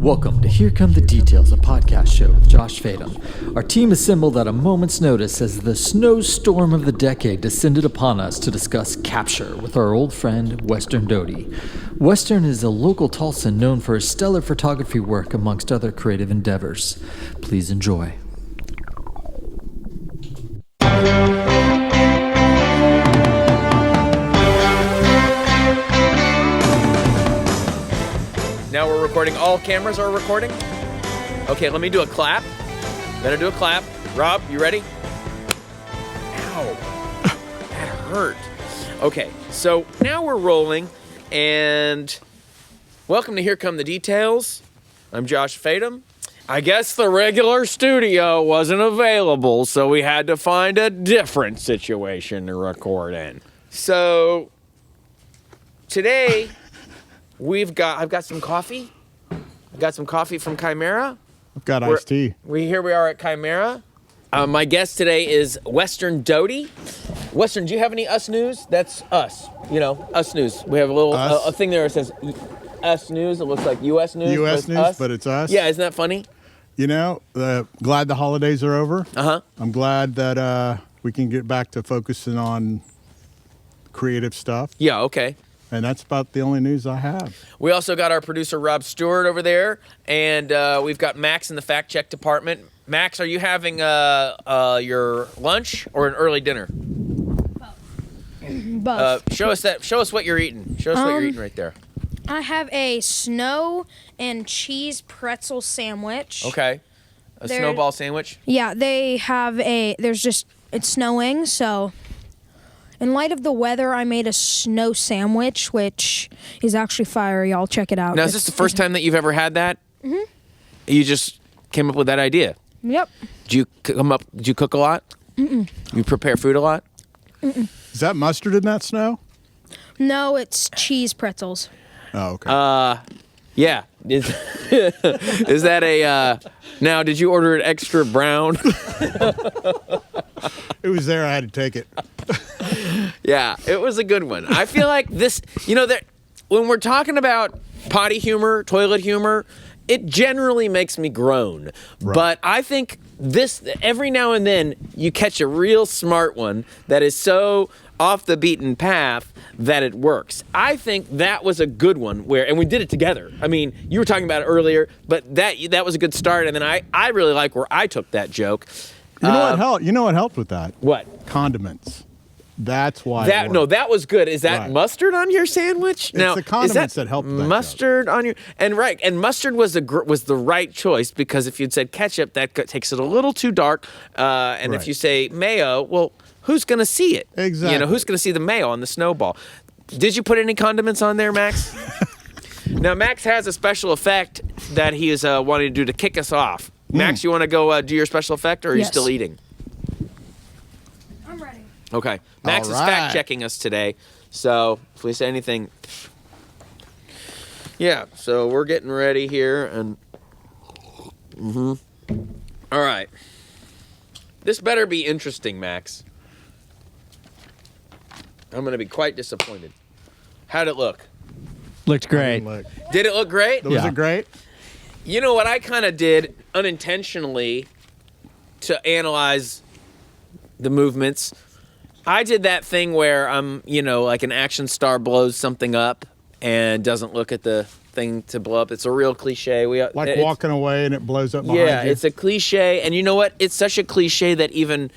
Welcome to Here Come the Details, a podcast show with Josh Fadem. Our team assembled at a moment's notice as the snowstorm of the decade descended upon us to discuss capture with our old friend, Western Doughty. Western is a local Tulsan known for his stellar photography work amongst other creative endeavors. Please enjoy. Now we're recording. All cameras are recording? Okay, let me do a clap. Better do a clap. Rob, you ready? Ow. That hurt. Okay, so now we're rolling, and welcome to Here Come the Details. I'm Josh Fadem. I guess the regular studio wasn't available, so we had to find a different situation to record in. So, today... I've got some coffee. I've got some coffee from Chimera. I've got iced tea. Here we are at Chimera. My guest today is Western Doughty. Western, do you have any us news? That's us. You know, us news. We have a little a thing there that says us news. It looks like U.S. news. U.S. news, but it's us. Yeah, isn't that funny? You know, glad the holidays are over. Uh-huh. I'm glad that we can get back to focusing on creative stuff. Yeah, okay. And that's about the only news I have. We also got our producer, Rob Stewart, over there. And we've got Max in the fact-check department. Max, are you having your lunch or an early dinner? Both. Show us what you're eating. Show us what you're eating right there. I have a snow and cheese pretzel sandwich. Okay. A snowball sandwich? Yeah, they have it's snowing, so... In light of the weather, I made a snow sandwich, which is actually fire. Y'all check it out. Now, is this the first time that you've ever had that? Mm-hmm. You just came up with that idea? Yep. Did you cook a lot? Mm-mm. You prepare food a lot? Mm-mm. Is that mustard in that snow? No, it's cheese pretzels. Oh, okay. Yeah. Is that a... Now, did you order it extra brown? It was there. I had to take it. Yeah, it was a good one. I feel like this, when we're talking about potty humor, toilet humor, it generally makes me groan. Right. But I think every now and then, you catch a real smart one that is so off the beaten path that it works. I think that was a good one and we did it together. I mean, you were talking about it earlier, but that was a good start. And then I really like where I took that joke. You know what helped? You know what helped with that? What? Condiments. That's why. That was good. Is that right? Mustard on your sandwich? It's the condiments that helped. Mustard on your and mustard was the right choice, because if you'd said ketchup, that takes it a little too dark. And if you say mayo, well, who's going to see it? Exactly. Who's going to see the mayo on the snowball? Did you put any condiments on there, Max? Now, Max has a special effect that he is wanting to do to kick us off. Max, you want to go do your special effect, or are you still eating? I'm ready. Okay. Max is fact-checking us today, so if we say anything... Yeah, so we're getting ready here, and... All right. This better be interesting, Max. I'm going to be quite disappointed. How'd it look? Looked great. Did it look great? Was it great? You know what I kind of did unintentionally to analyze the movements? I did that thing where like an action star blows something up and doesn't look at the thing to blow up. It's a real cliche. Walking away and it blows up behind you. Yeah, it's a cliche. And you know what? It's such a cliche that even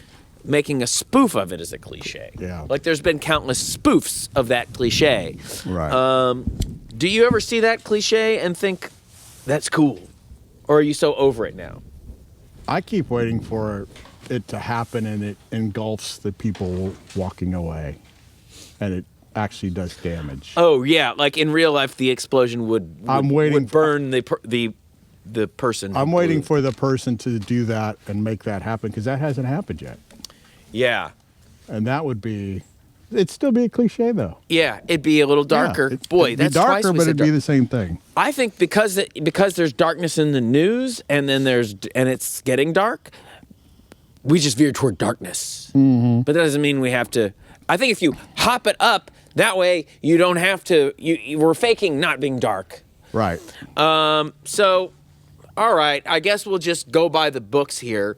making a spoof of it is a cliche. Yeah. Like there's been countless spoofs of that cliche. Right. Do you ever see that cliche and think, that's cool? Or are you so over it now? I keep waiting for it to happen, and it engulfs the people walking away, and it actually does damage. Oh yeah, like in real life, the explosion would burn the person. I'm waiting for the person to do that and make that happen, because that hasn't happened yet. Yeah. And that would it'd still be a cliche, though. Yeah, it'd be a little darker. Yeah, Boy, that's darker, twice we but said it'd be the same thing. I think because there's darkness in the news, and then it's getting dark, we just veer toward darkness. Mm-hmm. But that doesn't mean we have to. I think if you hop it up, that way you don't have to. We're faking not being dark. Right. So, all right, I guess we'll just go by the books here.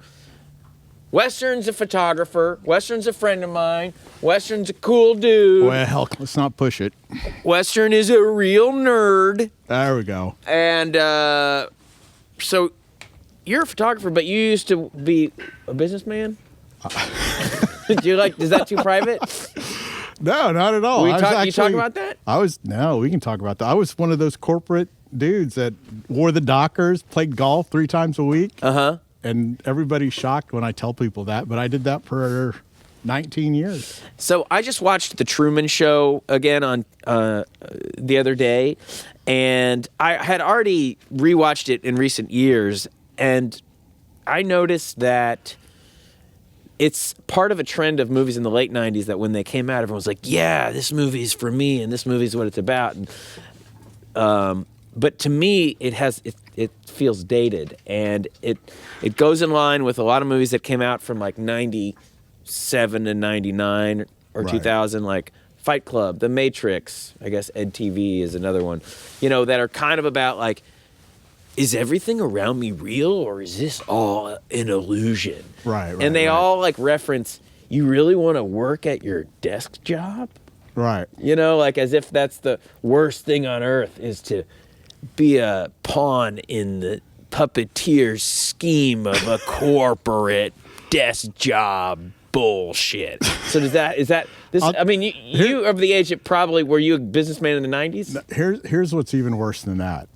Western's a photographer. Western's a friend of mine. Western's a cool dude. Well, let's not push it. Western is a real nerd. There we go. And so you're a photographer, but you used to be a businessman? Is that too private? No, not at all. You talk about that? We can talk about that. I was one of those corporate dudes that wore the Dockers, played golf 3 times a week. Uh-huh. And everybody's shocked when I tell people that, but I did that for 19 years. So I just watched The Truman Show again on the other day, and I had already rewatched it in recent years, and I noticed that it's part of a trend of movies in the late 90s that when they came out, everyone was like, yeah, this movie's for me, and this movie's what it's about. And, but to me, it feels dated, and it goes in line with a lot of movies that came out from like 97 to 99 or Right. 2000, like Fight Club, The Matrix, I guess Ed TV is another one, that are kind of about like, is everything around me real or is this all an illusion? Right. And they all like reference, you really want to work at your desk job? Right. Like as if that's the worst thing on earth is to be a pawn in the puppeteer's scheme of a corporate desk job bullshit. So is that this? I mean, you are of the age that probably were you a businessman in the 90s? Here's what's even worse than that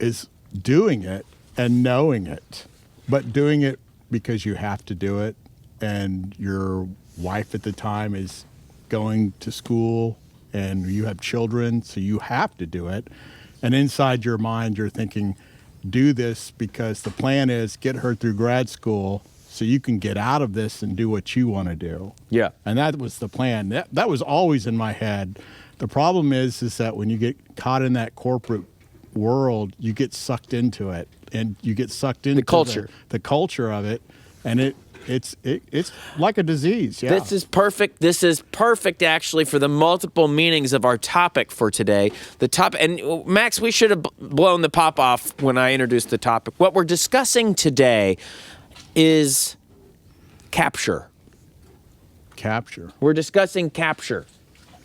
is doing it and knowing it, but doing it because you have to do it, and your wife at the time is going to school, and you have children, so you have to do it. And inside your mind, you're thinking, do this because the plan is get her through grad school so you can get out of this and do what you want to do. Yeah. And that was the plan. That was always in my head. The problem is that when you get caught in that corporate world, you get sucked into it, and you get sucked into the culture of it, and it's like a disease. Yeah. This is perfect. This is perfect, actually, for the multiple meanings of our topic for today. The topic, and Max, we should have blown the pop off when I introduced the topic. What we're discussing today is capture. Capture. We're discussing capture.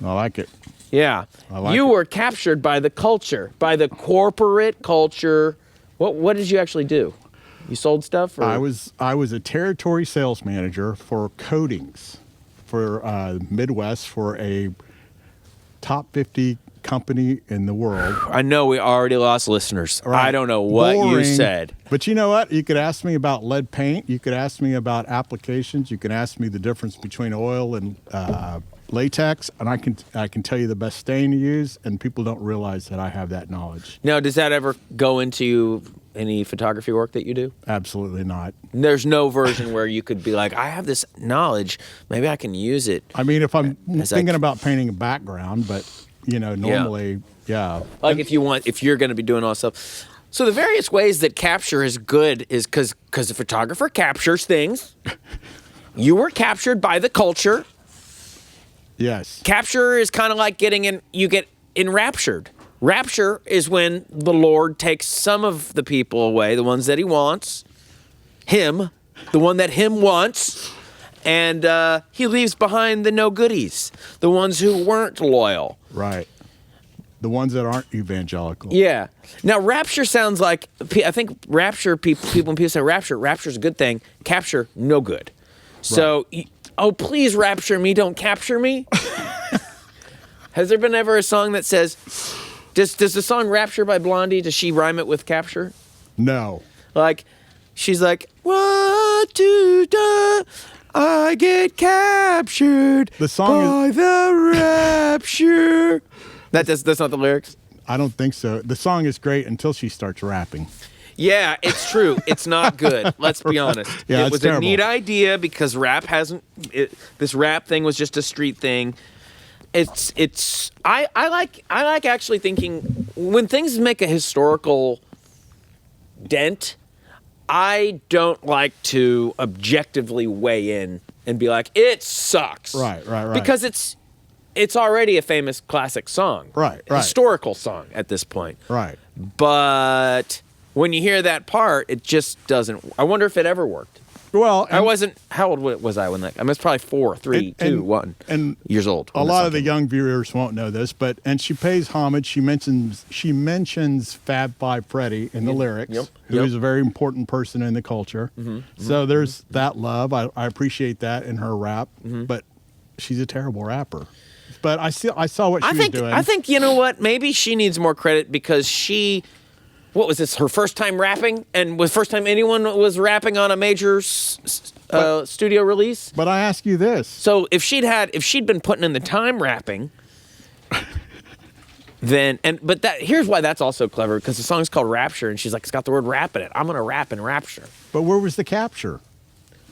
I like it. Yeah. I like You it. were captured by the culture, by the corporate culture. What did you actually do? You sold stuff? Or? I was a territory sales manager for coatings for Midwest for a top 50 company in the world. I know we already lost listeners. Right. I don't know what you Boring. said. But you know what? You could ask me about lead paint. You could ask me about applications. You can ask me the difference between oil and latex, and I can tell you the best stain to use, and people don't realize that I have that knowledge. Now, does that ever go into any photography work that you do? Absolutely not. There's no version where you could be like, I have this knowledge, maybe I can use it. I mean, if I'm As thinking about painting a background, but normally, yeah. Like if you're going to be doing all this stuff. So the various ways that capture is good is because the photographer captures things. You were captured by the culture. Yes. Capture is kind of like you get enraptured. Rapture is when the Lord takes some of the people away, the ones that he wants, the one that him wants, and he leaves behind the no goodies, the ones who weren't loyal. Right. The ones that aren't evangelical. Yeah. Now, rapture sounds like, I think rapture, when people say rapture's a good thing. Capture, no good. So, please rapture me, don't capture me. Has there been ever a song that says, does the song Rapture by Blondie, does she rhyme it with capture? No. Like, she's like, what do I get captured The song by the rapture? That's not the lyrics? I don't think so. The song is great until she starts rapping. Yeah, it's true. It's not good. Let's be honest. Yeah, it it's was terrible. a neat idea because this rap thing was just a street thing. I like actually thinking when things make a historical dent, I don't like to objectively weigh in and be like, it sucks. Right. Because it's already a famous classic song. Right. Historical song at this point. Right. But when you hear that part, it just doesn't. I wonder if it ever worked. Well, I wasn't. How old was I when that? I was probably 4, 3, 2, 1 years old. A lot of the young viewers won't know this, and she pays homage. She mentions Fab Five Freddy in the lyrics, who is a very important person in the culture. So there's that love. I appreciate that in her rap, but she's a terrible rapper. But I saw what she was doing. I think you know what? Maybe she needs more credit because she. What was this? Her first time rapping, and was first time anyone was rapping on a major studio release. But I ask you this: so if she'd been putting in the time rapping, then here's why that's also clever, because the song's called Rapture, and she's like, it's got the word rap in it. I'm gonna rap in Rapture. But where was the capture?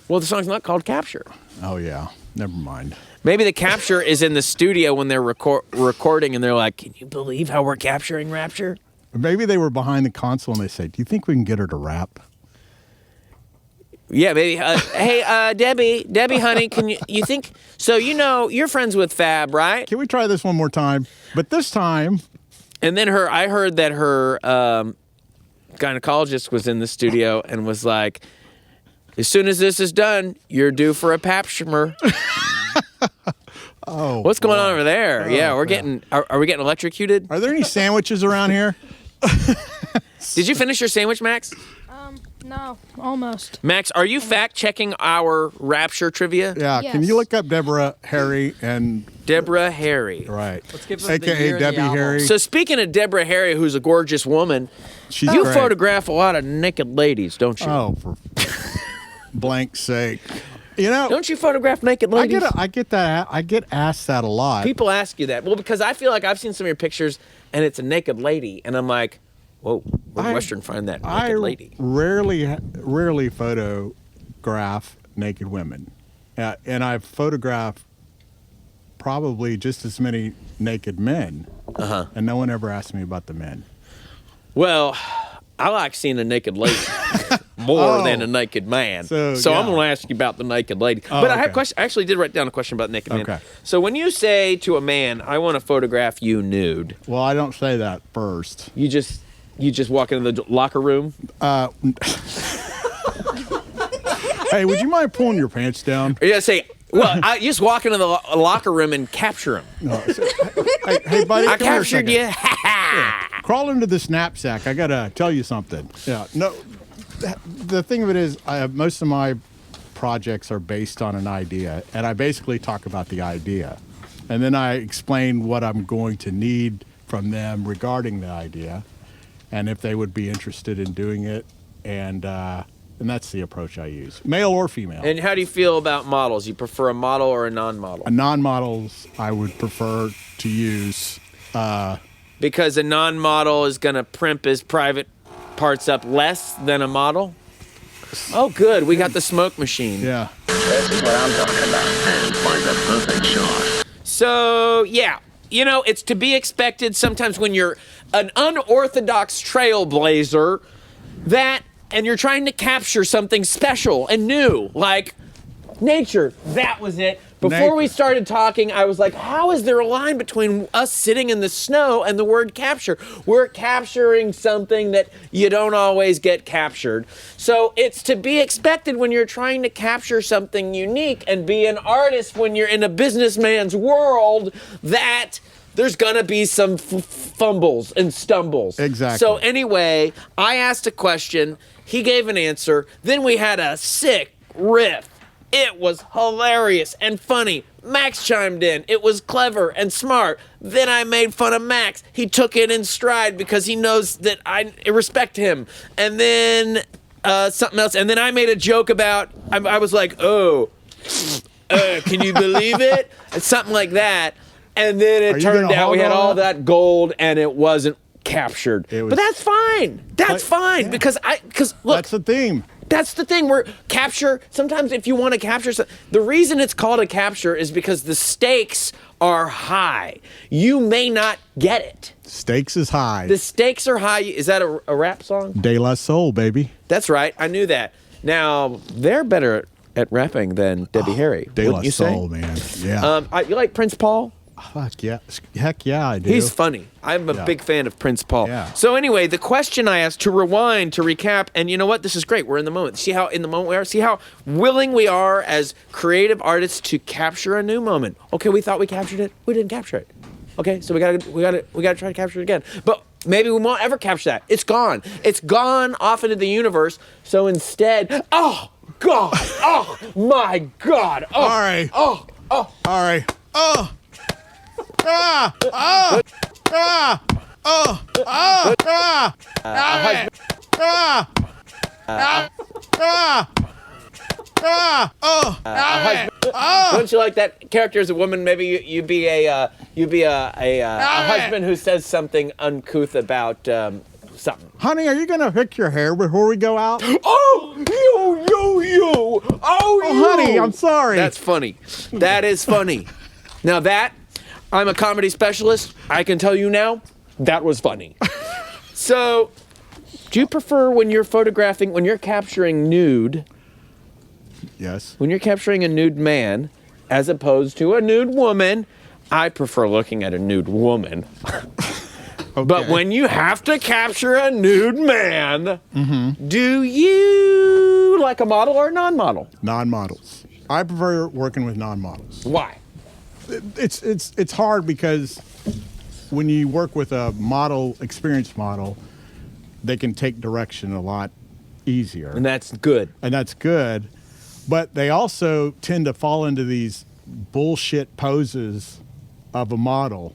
Well, the song's not called Capture. Oh yeah, never mind. Maybe the capture is in the studio when they're recording, and they're like, can you believe how we're capturing Rapture? Maybe they were behind the console and they say, do you think we can get her to rap? Yeah, maybe. Hey, Debbie, honey, can you think? So, you're friends with Fab, right? Can we try this one more time? But this time. And then I heard that her gynecologist was in the studio and was like, as soon as this is done, you're due for a pap shimmer. Oh, what's going on over there? Yeah, we're getting. Are we getting electrocuted? Are there any sandwiches around here? Did you finish your sandwich, Max? No, almost. Max, are you fact checking our Rapture trivia? Yeah. Yes. Can you look up Deborah Harry and Deborah Harry? right? Let's give them the year AKA and Debbie the album. Harry. So speaking of Deborah Harry, who's a gorgeous woman, She's you great. photograph a lot of naked ladies, don't you? Oh, for blank sake. Don't you photograph naked ladies? I get asked that a lot. People ask you that. Well, because I feel like I've seen some of your pictures, and it's a naked lady, and I'm like, whoa, where'd Western find that naked lady? Rarely photograph naked women, and I've photographed probably just as many naked men, and no one ever asked me about the men. Well, I like seeing a naked lady more than a naked man. So I'm going to ask you about the naked lady. But I have a question. I actually did write down a question about naked men. Okay. So when you say to a man, I want to photograph you nude, Well, I don't say that first. you just walk into the locker room? Hey, would you mind pulling your pants down? Or you say, well, I just walk into the locker room and capture him. No, hey, buddy, I come here a captured second. you. Crawl into this knapsack. I gotta tell you something. Yeah, no. The thing of it is, most of my projects are based on an idea, and I basically talk about the idea, and then I explain what I'm going to need from them regarding the idea, and if they would be interested in doing it, and that's the approach I use, male or female. And how do you feel about models? You prefer a model or a non-model? Non-models, I would prefer to use. Because a non-model is going to primp his private parts up less than a model? Oh, good. We got the smoke machine. Yeah. That's what I'm talking about. And find the perfect shot. So, yeah. It's to be expected sometimes when you're an unorthodox trailblazer and you're trying to capture something special and new, like nature. That was it. Before we started talking, I was like, how is there a line between us sitting in the snow and the word capture? We're capturing something that you don't always get captured. So it's to be expected when you're trying to capture something unique and be an artist when you're in a businessman's world that there's going to be some fumbles and stumbles. Exactly. So anyway, I asked a question. He gave an answer. Then we had a sick riff. It was hilarious and funny. Max chimed in. It was clever and smart. Then I made fun of Max. He took it in stride because he knows that I respect him. And then something else. And then I made a joke about, I was like, can you believe it? And something like that. And then it turned out we had all that gold and it wasn't captured. But that's fine. That's fine because look. That's the theme. That's the thing. We're capture. Sometimes if you want to capture something, the reason it's called a capture is because the stakes are high. You may not get it. Stakes is high. The stakes are high. Is that a rap song? De La Soul, baby. That's right. I knew that. Now, they're better at rapping than Debbie Harry. De La Wouldn't you Soul, say? man. Yeah. You like Prince Paul? Heck yeah, I do. He's funny. I'm a big fan of Prince Paul. Yeah. So anyway, the question I asked, to rewind, to recap, and you know what? This is great. We're in the moment. See how in the moment we are? See how willing we are as creative artists to capture a new moment. Okay, we thought we captured it. We didn't capture it. Okay, so we gotta try to capture it again. But maybe we won't ever capture that. It's gone. It's gone off into the universe. So instead, oh God, oh my God, oh, All right. oh, All right. Oh. Ah. Ah. Ah. Oh. Ah. Ah. Ah. Ah. Ah. Ah. Ah. Oh. Wouldn't you like that character as a woman? Maybe you'd be a husband who says something uncouth about something. Honey, are you gonna pick your hair before we go out? Oh, you! Oh, honey, I'm sorry. That's funny. That is funny. Now I'm a comedy specialist. I can tell you now, that was funny. So, do you prefer when you're capturing nude? Yes. When you're capturing a nude man, as opposed to a nude woman, I prefer looking at a nude woman. Okay. But when you have to capture a nude man, do you like a model or a non-model? Non-models. I prefer working with non-models. Why? It's hard because when you work with a model, experienced model, they can take direction a lot easier. And that's good. But they also tend to fall into these bullshit poses of a model,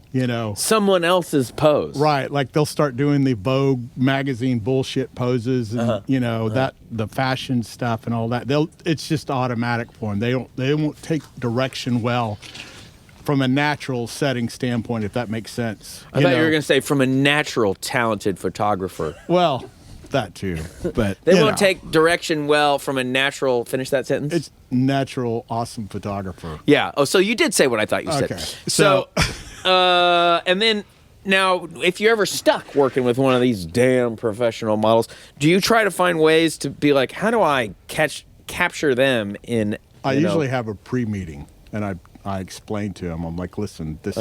Someone else's pose. Right, like they'll start doing the Vogue magazine bullshit poses and that the fashion stuff and all that. It's just automatic for them. They won't take direction well from a natural setting standpoint, if that makes sense. I thought you were going to say from a natural talented photographer. Well, that too, but They won't take direction well from a natural. Finish that sentence. It's natural, awesome photographer. Yeah. Oh, so you did say what I thought you said. Okay. So, and then now, if you're ever stuck working with one of these damn professional models, do you try to find ways to be like, how do I capture them in? I usually have a pre-meeting, and I explain to them. I'm like, listen, this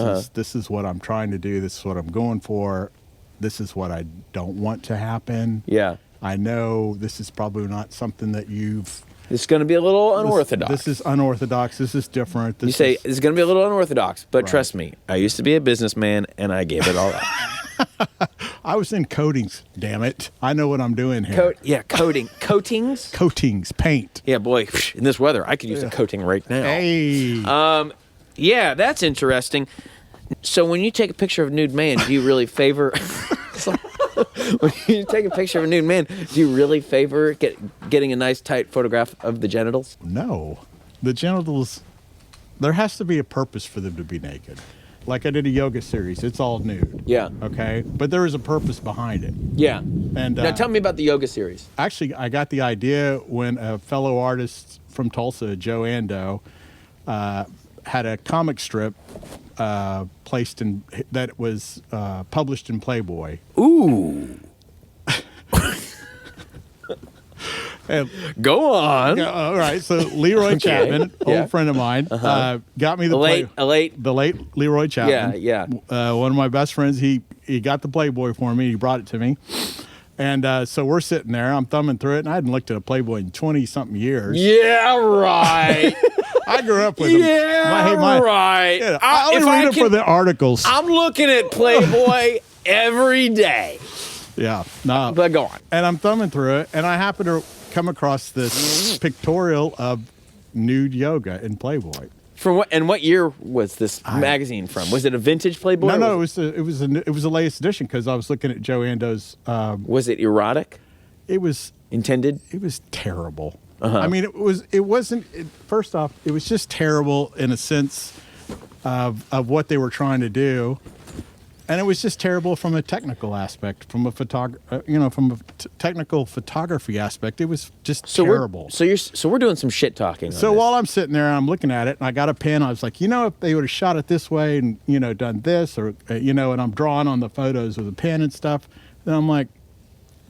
is what I'm trying to do. This is what I'm going for. This is what I don't want to happen. Yeah. I know this is probably not something that It's going to be a little unorthodox. This is unorthodox. This is different. You say it's going to be a little unorthodox, but trust me, I used to be a businessman and I gave it all up. I was in coatings, damn it. I know what I'm doing here. Coatings? Coatings, paint. Yeah, boy, in this weather, I could use a coating right now. Hey. Yeah, that's interesting. So when you take a picture of a nude man, do you really favor... When you take a picture of a nude man, do you really favor getting a nice tight photograph of the genitals? No. The genitals, there has to be a purpose for them to be naked. Like I did a yoga series, it's all nude. Yeah. Okay? But there is a purpose behind it. Yeah. And now tell me about the yoga series. Actually, I got the idea when a fellow artist from Tulsa, Joe Ando, had a comic strip placed in that was published in Playboy. Ooh. And, Go on. all right, so Leroy Chapman, old friend of mine, got me the late Leroy Chapman. Yeah. One of my best friends. He got the Playboy for me. He brought it to me, and so we're sitting there. I'm thumbing through it, and I hadn't looked at a Playboy in 20-something years. Yeah, right. I grew up with him. Right. Yeah, I only read it for the articles. I'm looking at Playboy every day. Yeah, no. But go on. And I'm thumbing through it, and I happen to come across this pictorial of nude yoga in Playboy. From what year was this magazine from? Was it a vintage Playboy? No, it was the latest edition because I was looking at Joe Ando's. Was it erotic? It was intended. It was terrible. I mean, it wasn't. First off, it was just terrible in a sense of what they were trying to do. And it was just terrible from a technical aspect, from a technical photography aspect. It was just terrible. So we're doing some shit talking. So while I'm sitting there and I'm looking at it, and I got a pen, I was like, if they would have shot it this way and done this, or and I'm drawing on the photos with a pen and stuff, then I'm like,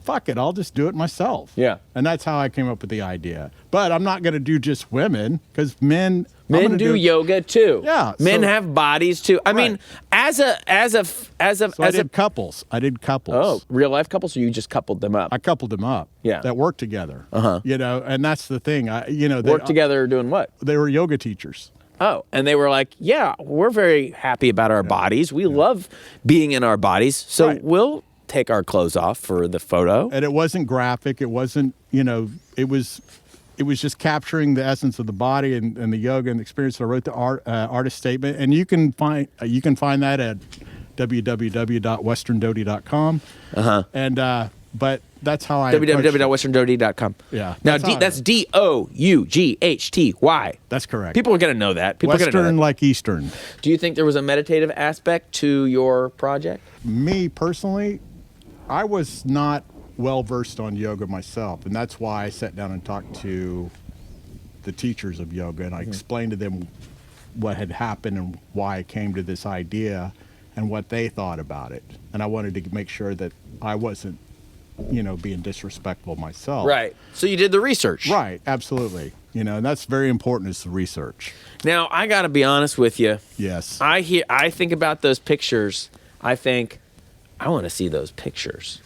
fuck it, I'll just do it myself. Yeah. And that's how I came up with the idea. But I'm not going to do just women because men Men do yoga too. Yeah, Men so- have bodies too. I mean, as a I did couples. oh, real life couples, or you just coupled them up? I coupled them up. Yeah. That worked together. Uh-huh. You know, and that's the thing. Work together doing what? They were yoga teachers. Oh, and they were like, yeah, we're very happy about our bodies. We love being in our bodies. So Right. we'll take our clothes off for the photo. And it wasn't graphic. It wasn't, it was just capturing the essence of the body and the yoga and the experience. So I wrote the artist statement, and you can find that at www.westerndoughty.com. And but that's how I www.westerndoughty.com. Yeah. Now That's that's DOUGHTY. That's correct. People are gonna know that. People are gonna know Western that. like Eastern. Do you think there was a meditative aspect to your project? Me personally, I was not well versed on yoga myself, and that's why I sat down and talked to the teachers of yoga, and I explained to them what had happened and why I came to this idea and what they thought about it. And I wanted to make sure that I wasn't, being disrespectful myself. Right. So you did the research. Right, absolutely. And that's very important, is the research. Now I got to be honest with you. Yes. I think about those pictures. I think I want to see those pictures.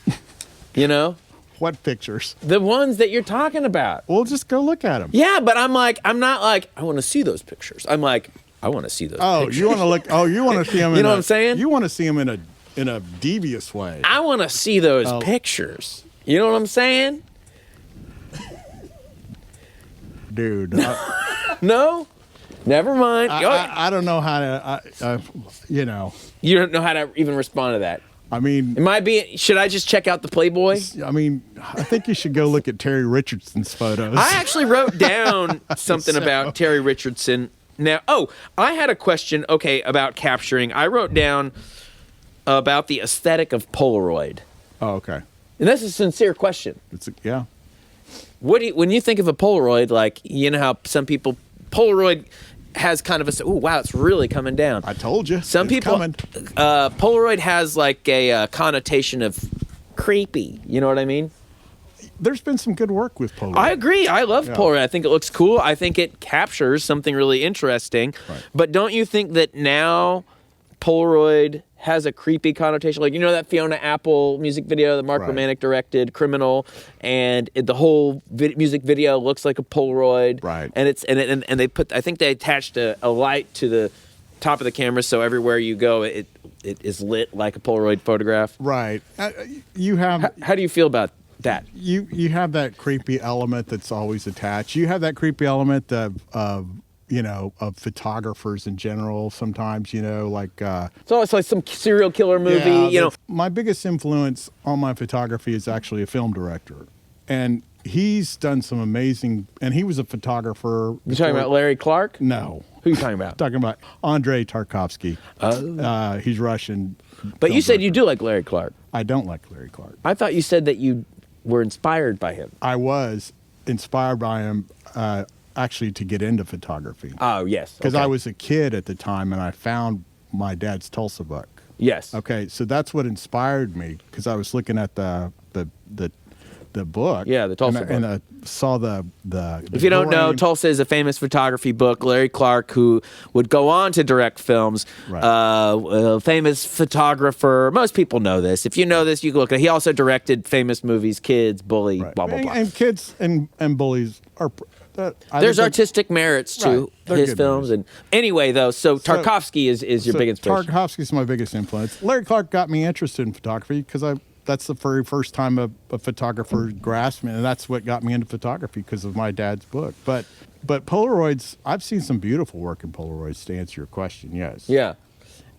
What pictures? The ones that you're talking about. Well, just go look at them. Yeah, but I'm not like I want to see those pictures. I'm like I want to see those pictures. You want to look? Oh, you want to see them? You know what I'm saying? You want to see them in a devious way. I want to see those pictures. You know what I'm saying? Dude. No? Never mind. I don't know how to, You don't know how to even respond to that. I mean, Should I just check out the Playboy? I think you should go look at Terry Richardson's photos. I actually wrote down something about Terry Richardson. Now, I had a question, about capturing. I wrote down about the aesthetic of Polaroid. Oh, okay. And that's a sincere question. Yeah. When you think of a Polaroid, like, you know how some people, Polaroid has kind of wow, it's really coming down. I told you. Some it's people, coming. Polaroid has like a connotation of creepy. You know what I mean? There's been some good work with Polaroid. I agree. I love Polaroid. I think it looks cool. I think it captures something really interesting. Right. But don't you think that now Polaroid has a creepy connotation? Like, that Fiona Apple music video that Mark Right. Romanek directed, Criminal, and the whole music video looks like a Polaroid. Right. And I think they attached a light to the top of the camera, so everywhere you go, it is lit like a Polaroid photograph. Right. You have. How do you feel about that? You have that creepy element that's always attached. You have that creepy element of photographers in general. Sometimes, like. It's always like some serial killer movie. My biggest influence on my photography is actually a film director, and he's done some amazing. And he was a photographer. You talking about Larry Clark? No. Who are you talking about? Talking about Andrei Tarkovsky. He's Russian. But you said film you do like Larry Clark. director. I don't like Larry Clark. I thought you said that you were inspired by him. I was inspired by him actually to get into photography. Oh, yes. Because I was a kid at the time, and I found my dad's Tulsa book. Yes. Okay, so that's what inspired me, because I was looking at the book. Yeah, the Tulsa and book. I saw the If you don't know, grain. Tulsa is a famous photography book. Larry Clark, who would go on to direct films, Right. famous photographer. Most people know this. If you know this, you can look at it. He also directed famous movies, Kids, Bully, Right. blah, blah, blah. And kids and bullies are. There's artistic merits to Right. They're his good films. movies. And anyway, though, so Tarkovsky is your big inspiration. Tarkovsky's my biggest influence. Larry Clark got me interested in photography because that's the very first time a photographer grasped me, and that's what got me into photography, because of my dad's book. But Polaroids, I've seen some beautiful work in Polaroids, to answer your question. Yes. Yeah.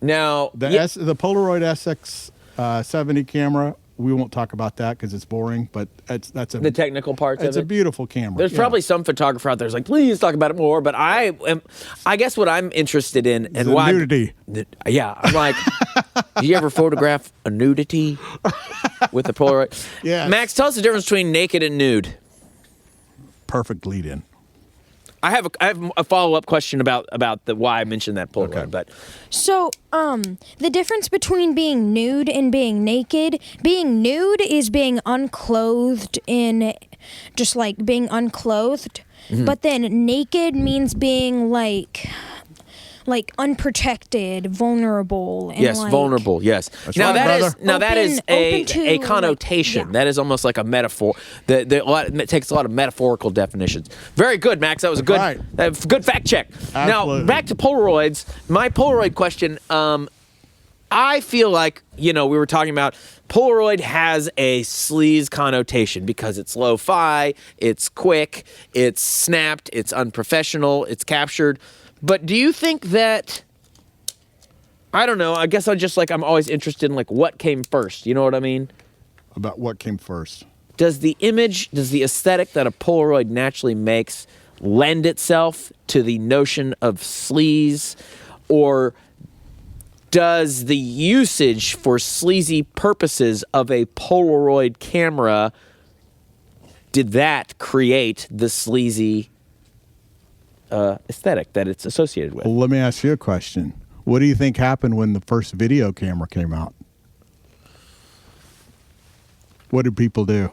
Now, The Polaroid SX 70 camera. We won't talk about that because it's boring. But that's the technical parts of it. It's a beautiful camera. There's probably some photographer out there who's like, please talk about it more. But I guess what I'm interested in and the why nudity. Yeah, I'm like, do you ever photograph a nudity with a Polaroid? Yes. Max, tell us the difference between naked and nude. Perfect lead-in. I have a follow-up question about the why I mentioned that Polaroid. Okay. But So, the difference between being nude and being naked, being nude is being unclothed in, just like being unclothed. But then naked means being like unprotected, vulnerable, and Yes, like, vulnerable. Yes. That's Now right, that is open to, a connotation. like, yeah. That is almost like a metaphor. It takes a lot of metaphorical definitions. Very good, Max. That was a good Right. good fact check. Now Absolutely. back to Polaroids. My Polaroid question. I feel like we were talking about Polaroid has a sleaze connotation because it's lo-fi, it's quick, it's snapped, it's unprofessional, it's captured. But do you think that, I don't know, I guess I'm always interested in what came first, you know what I mean? About what came first? Does the aesthetic that a Polaroid naturally makes lend itself to the notion of sleaze, or does the usage for sleazy purposes of a Polaroid camera, did that create the sleazy aesthetic that it's associated with? Well, let me ask you a question. What do you think happened when the first video camera came out? What did people do?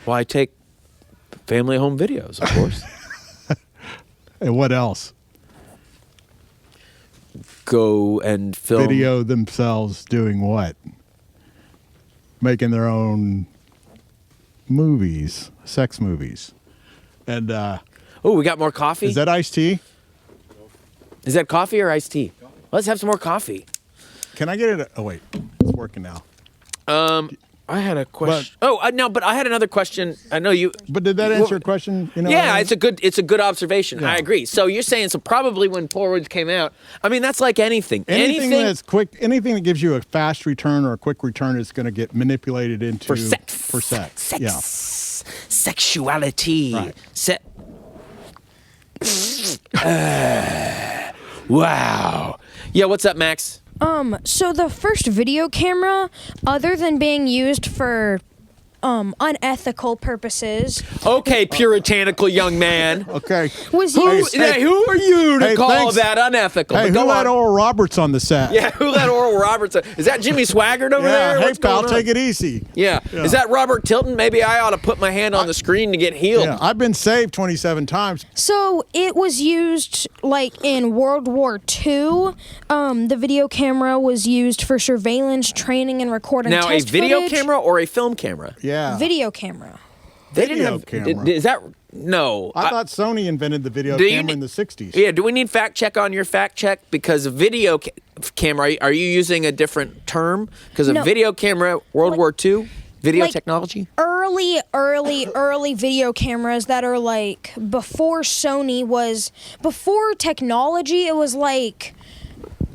Well, I take family home videos, of course. And what else? Go and film. Video themselves doing what? Making their own movies, sex movies. And Oh, we got more coffee? is that iced tea? Is that coffee or iced tea? Let's have some more coffee. Can I get it? Oh, wait. It's working now. I had a question. But I had another question. I know you. But did that answer your question? You know what I Yeah, mean? it's a good observation. Yeah. I agree. So you're saying probably when Polaroids came out. I mean, that's like anything. Anything that's quick, anything that gives you a fast return or a quick return is going to get manipulated into for sex. For sex. Yeah. Sexuality. Right. Wow. Yeah, what's up, Max? So the first video camera, other than being used for unethical purposes, Okay, puritanical young man. Okay. was Who, used. who are you to Hey, call thanks. that unethical? Hey, But who go let on. Oral Roberts on the set? Yeah, who let Oral Roberts? Is that Jimmy Swaggart over Yeah, there? hey, What's pal, going on? take it easy. Yeah. Yeah. Is that Robert Tilton? Maybe I ought to put my hand on the screen to get healed. Yeah, I've been saved 27 times. So it was used like in World War II. The video camera was used for surveillance, training, and recording Now, test a video footage. camera or a film camera? Yeah. Video camera. They Video didn't have. camera. Is that no? I thought Sony invented the video Do you camera ne- in the 60s. Yeah. Do we need fact check on your fact check? Because a video camera. Are you using a different term? Because a No. video camera, World War II, video like- technology. Early video cameras that are like before Sony was before technology. It was like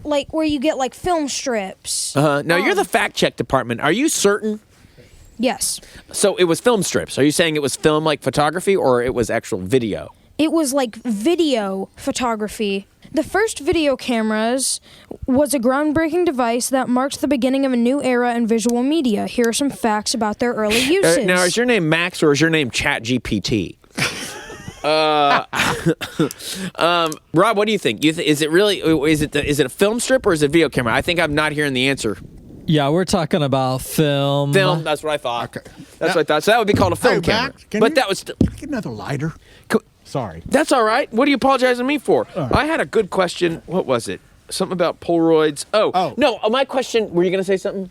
where you get like film strips. Now you're the fact check department. Are you certain? Yes. So it was film strips. Are you saying it was film like photography or it was actual video? It was like video photography. The first video cameras was a groundbreaking device that marked the beginning of a new era in visual media. Here are some facts about their early uses. Now, is your name Max or is your name ChatGPT? Rob, what do you think? Is it really? Is it a film strip or is it a video camera? I think I'm not hearing the answer. Yeah, we're talking about film. Film. That's what I thought. Okay. That's what I thought. So that would be called a film Hey, camera. Max, can But you- that was. Can I get another lighter? Sorry. That's all right. What are you apologizing to me for? right. I had a good question. What was it? Something about Polaroids. Oh. No. My question. Were you going to say something?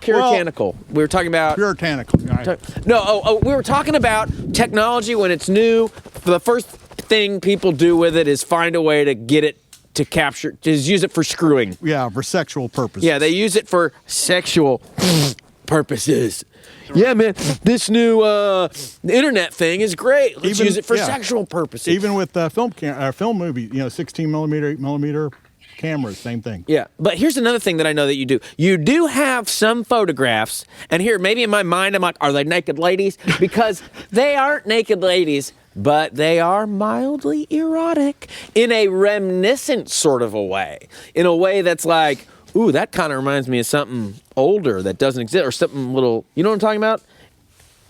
Puritanical. We were talking about. Puritanical. Right. No, we were talking about technology when it's new. The first thing people do with it is find a way to get it to capture, just use it for screwing. Yeah, for sexual purposes. Yeah, they use it for sexual purposes. Yeah, man, this new internet thing is great. Let's use it for sexual purposes. Even with film movie, 16 millimeter, 8 millimeter cameras, same thing. Yeah, but here's another thing that I know that you do. You do have some photographs, and here, maybe in my mind, I'm like, are they naked ladies? Because they aren't naked ladies, but they are mildly erotic in a reminiscent sort of a way. In a way that's like, ooh, that kind of reminds me of something older that doesn't exist, or something little, you know what I'm talking about?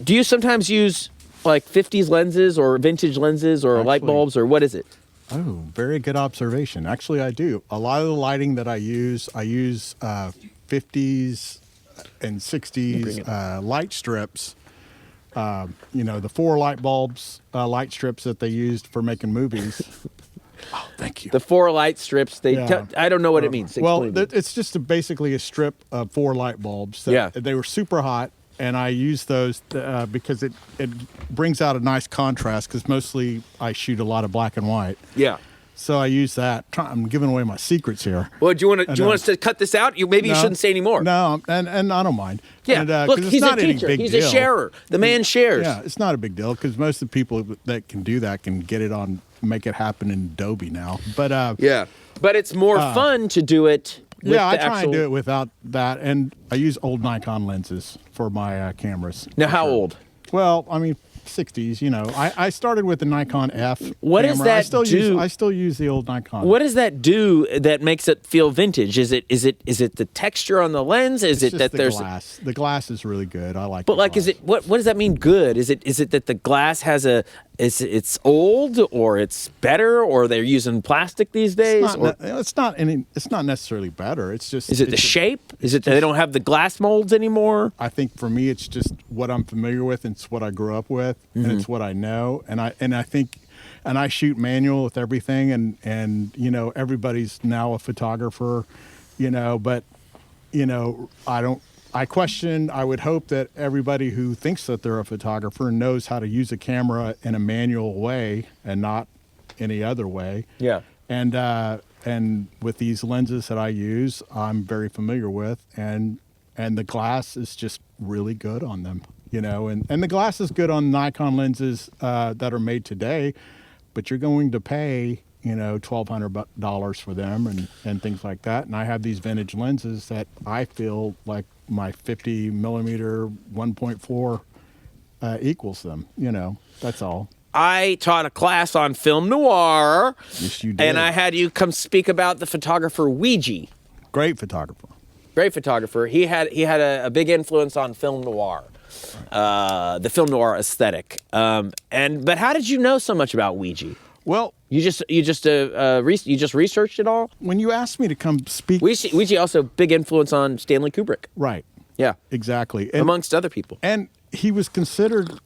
Do you sometimes use like 50s lenses or vintage lenses or light bulbs, or what is it? Oh, very good observation. Actually, I do. A lot of the lighting that I use 50s and 60s light strips The 4 light bulbs, light strips that they used for making movies. Oh, thank you. The 4 light strips. I don't know what it means. Well, Explain to me. it's just basically a strip of 4 light bulbs. They were super hot, and I used those because it brings out a nice contrast. Because mostly I shoot a lot of black and white. Yeah. So I use that. I'm giving away my secrets here. Well, do you want us to cut this out? You shouldn't say any more. No, and I don't mind. Yeah, and, look, 'cause it's he's a not any teacher. big He's deal. a sharer. The man shares. Yeah, it's not a big deal because most of the people that can do that can get it on, make it happen in Adobe now. But yeah, but it's more fun to do it. With I the try and do it without that, and I use old Nikon lenses for my cameras. Now, how old? Well, I mean, 60s. I started with the Nikon F. What does camera. that I still use the old Nikon. What does that do that makes it feel vintage? Is it the texture on the lens? Is It's it just that the there's glass? The glass is really good. I like. But the like, glass. is it what does that mean? Good? Is it that the glass has it's old or it's better or they're using plastic these days? It's not necessarily better. It's just. Is it the shape? Is it that they don't have the glass molds anymore? I think for me, it's just what I'm familiar with. And it's what I grew up with, and it's what I know. And I think, and I shoot manual with everything. And everybody's now a photographer, But I would hope that everybody who thinks that they're a photographer knows how to use a camera in a manual way and not any other way. Yeah. And with these lenses that I use, I'm very familiar with, and the glass is just really good on them, and the glass is good on Nikon lenses that are made today, but you're going to pay, $1,200 for them and things like that. And I have these vintage lenses that I feel like my 50 millimeter 1.4 equals them, that's all. I taught a class on film noir. Yes, you did. And I had you come speak about the photographer Ouija. Great photographer. Great photographer. He had a big influence on film noir, the film noir aesthetic. But how did you know so much about Ouija? Well, you just researched it all. When you asked me to come speak, Ouija also big influence on Stanley Kubrick. Right. Yeah. Exactly. Amongst other people. And he was considered.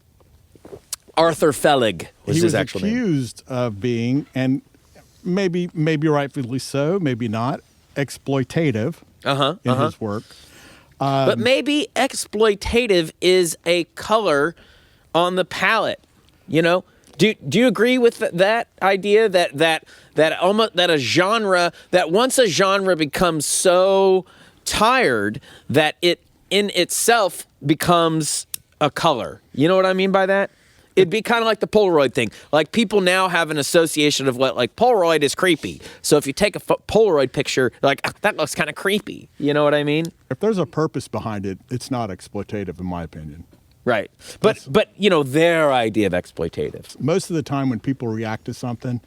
Arthur Fellig was his actual name. He was accused of being, and maybe rightfully so, maybe not, exploitative in his work. But maybe exploitative is a color on the palette. Do you agree with that idea that a genre, that once a genre becomes so tired that it in itself becomes a color? You know what I mean by that? It'd be kind of like the Polaroid thing. Like, people now have an association of Polaroid is creepy. So if you take a Polaroid picture, like, that looks kind of creepy. You know what I mean? If there's a purpose behind it, it's not exploitative, in my opinion. Right. But their idea of exploitative. Most of the time when people react to something,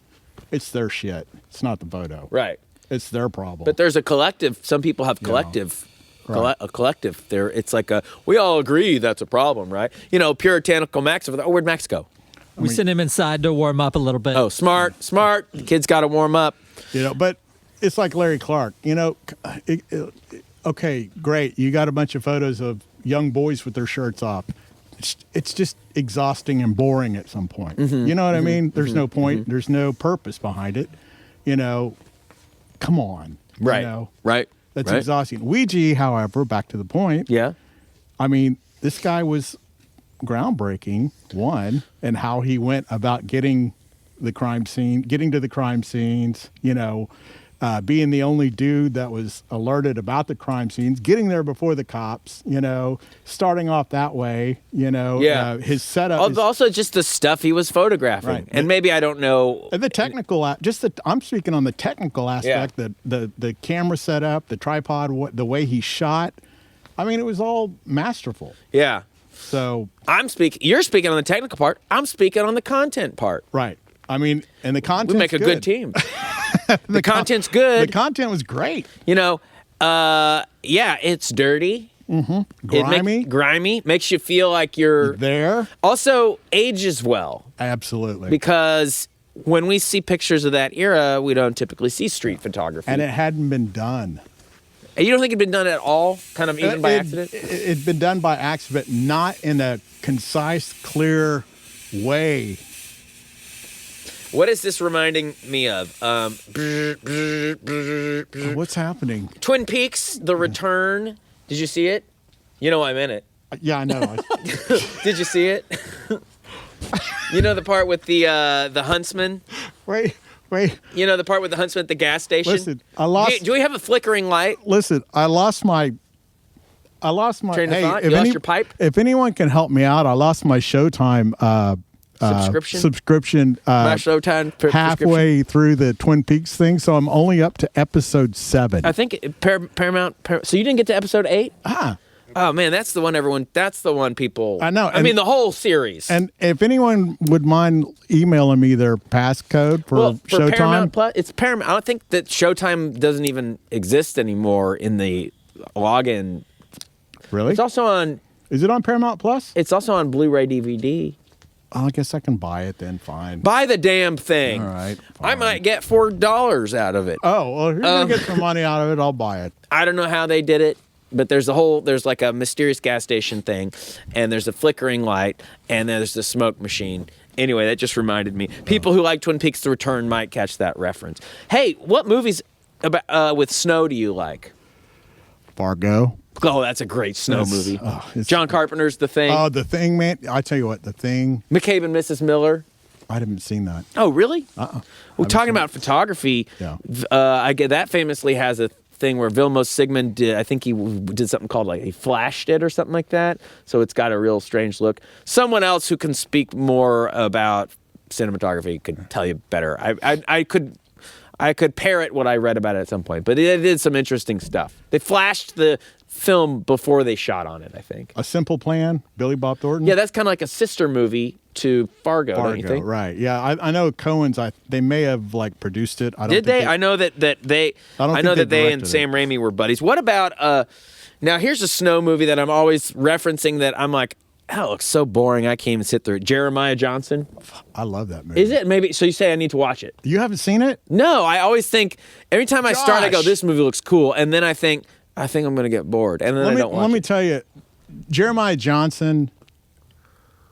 it's their shit. It's not the photo. Right. It's their problem. But there's a collective. Some people have collective. Right. A collective. It's like we all agree that's a problem, right? Puritanical Max. Where'd Max go? We sent him inside to warm up a little bit. Oh, smart. The kid's got to warm up. But it's like Larry Clark. Okay, great. You got a bunch of photos of young boys with their shirts off. It's just exhausting and boring at some point. Mm-hmm. You know what I mean? There's no point. Mm-hmm. There's no purpose behind it. Come on. Right. Right. That's exhausting. Ouija, however, back to the point. Yeah. I mean, this guy was groundbreaking, and how he went about getting to the crime scenes, being the only dude that was alerted about the crime scenes, getting there before the cops, starting off that way, his setup. Also, just the stuff he was photographing. Right. And maybe I don't know. The technical, I'm speaking on the technical aspect, the camera setup, the tripod, the way he shot. I mean, it was all masterful. Yeah. So you're speaking on the technical part. I'm speaking on the content part. Right. I mean, and the content. We make a good team. The content's good. The content was great. It's dirty. Mm-hmm. Grimy. Makes you feel like you're there. Also, ages well. Absolutely. Because when we see pictures of that era, we don't typically see street photography. And it hadn't been done. And you don't think it'd been done at all, kind of even by accident? It'd been done by accident, not in a concise, clear way. What is this reminding me of? What's happening? Twin Peaks: The Return. Did you see it? You know I'm in it. Yeah, I know. Did you see it? You know the part with the huntsman? Wait. You know the part with the huntsman at the gas station? Listen, I lost. Do we have a flickering light? Listen, I lost my. Train of thought? You lost your pipe? If anyone can help me out, I lost my Showtime subscription. My Showtime halfway through the Twin Peaks thing, so I'm only up to episode 7. I think Paramount. So you didn't get to episode 8? Oh man, that's the one That's the one people. I know. I mean, the whole series. And if anyone would mind emailing me their passcode for Showtime, Paramount Plus, it's Paramount. I don't think that Showtime doesn't even exist anymore in the login. Really? It's also on. Is it on Paramount Plus? It's also on Blu-ray DVD. Oh, I guess I can buy it then. Fine. Buy the damn thing. All right. I Fine. might get $4 out of it. Oh, well, if you're gonna get some money out of it, I'll buy it. I don't know how they did it, but there's like a mysterious gas station thing, and there's a flickering light, and there's the smoke machine. Anyway, that just reminded me. People who like Twin Peaks: The Return might catch that reference. Hey, what movies about with snow do you like? Fargo. Oh, that's a great snow movie. It's John Carpenter's The Thing. Oh, The Thing, man. I tell you what, The Thing. McCabe and Mrs. Miller. I haven't seen that. Oh, really? We're talking about photography. Yeah. I get that famously has a thing where Vilmos Zsigmond did. I think he did something called he flashed it or something like that. So it's got a real strange look. Someone else who can speak more about cinematography could tell you better. I could parrot what I read about it at some point, but it did some interesting stuff. They flashed the film before they shot on it, I think. A Simple Plan, Billy Bob Thornton. Yeah, that's kind of like a sister movie to Fargo, don't you think? Right. Yeah, I know Coen's. They may have produced it. I don't Did think they? I know that they. I know that they and directed Sam Raimi were buddies. What about? Now here's a snow movie that I'm always referencing. That I'm like, that looks so boring. I can't even sit through it. Jeremiah Johnson. I love that movie. Is it? Maybe. So you say I need to watch it? You haven't seen it? No. I always think every time I start, I go, Josh! this movie looks cool, and then I think I'm going to get bored, and then I don't watch Let me it. tell you, Jeremiah Johnson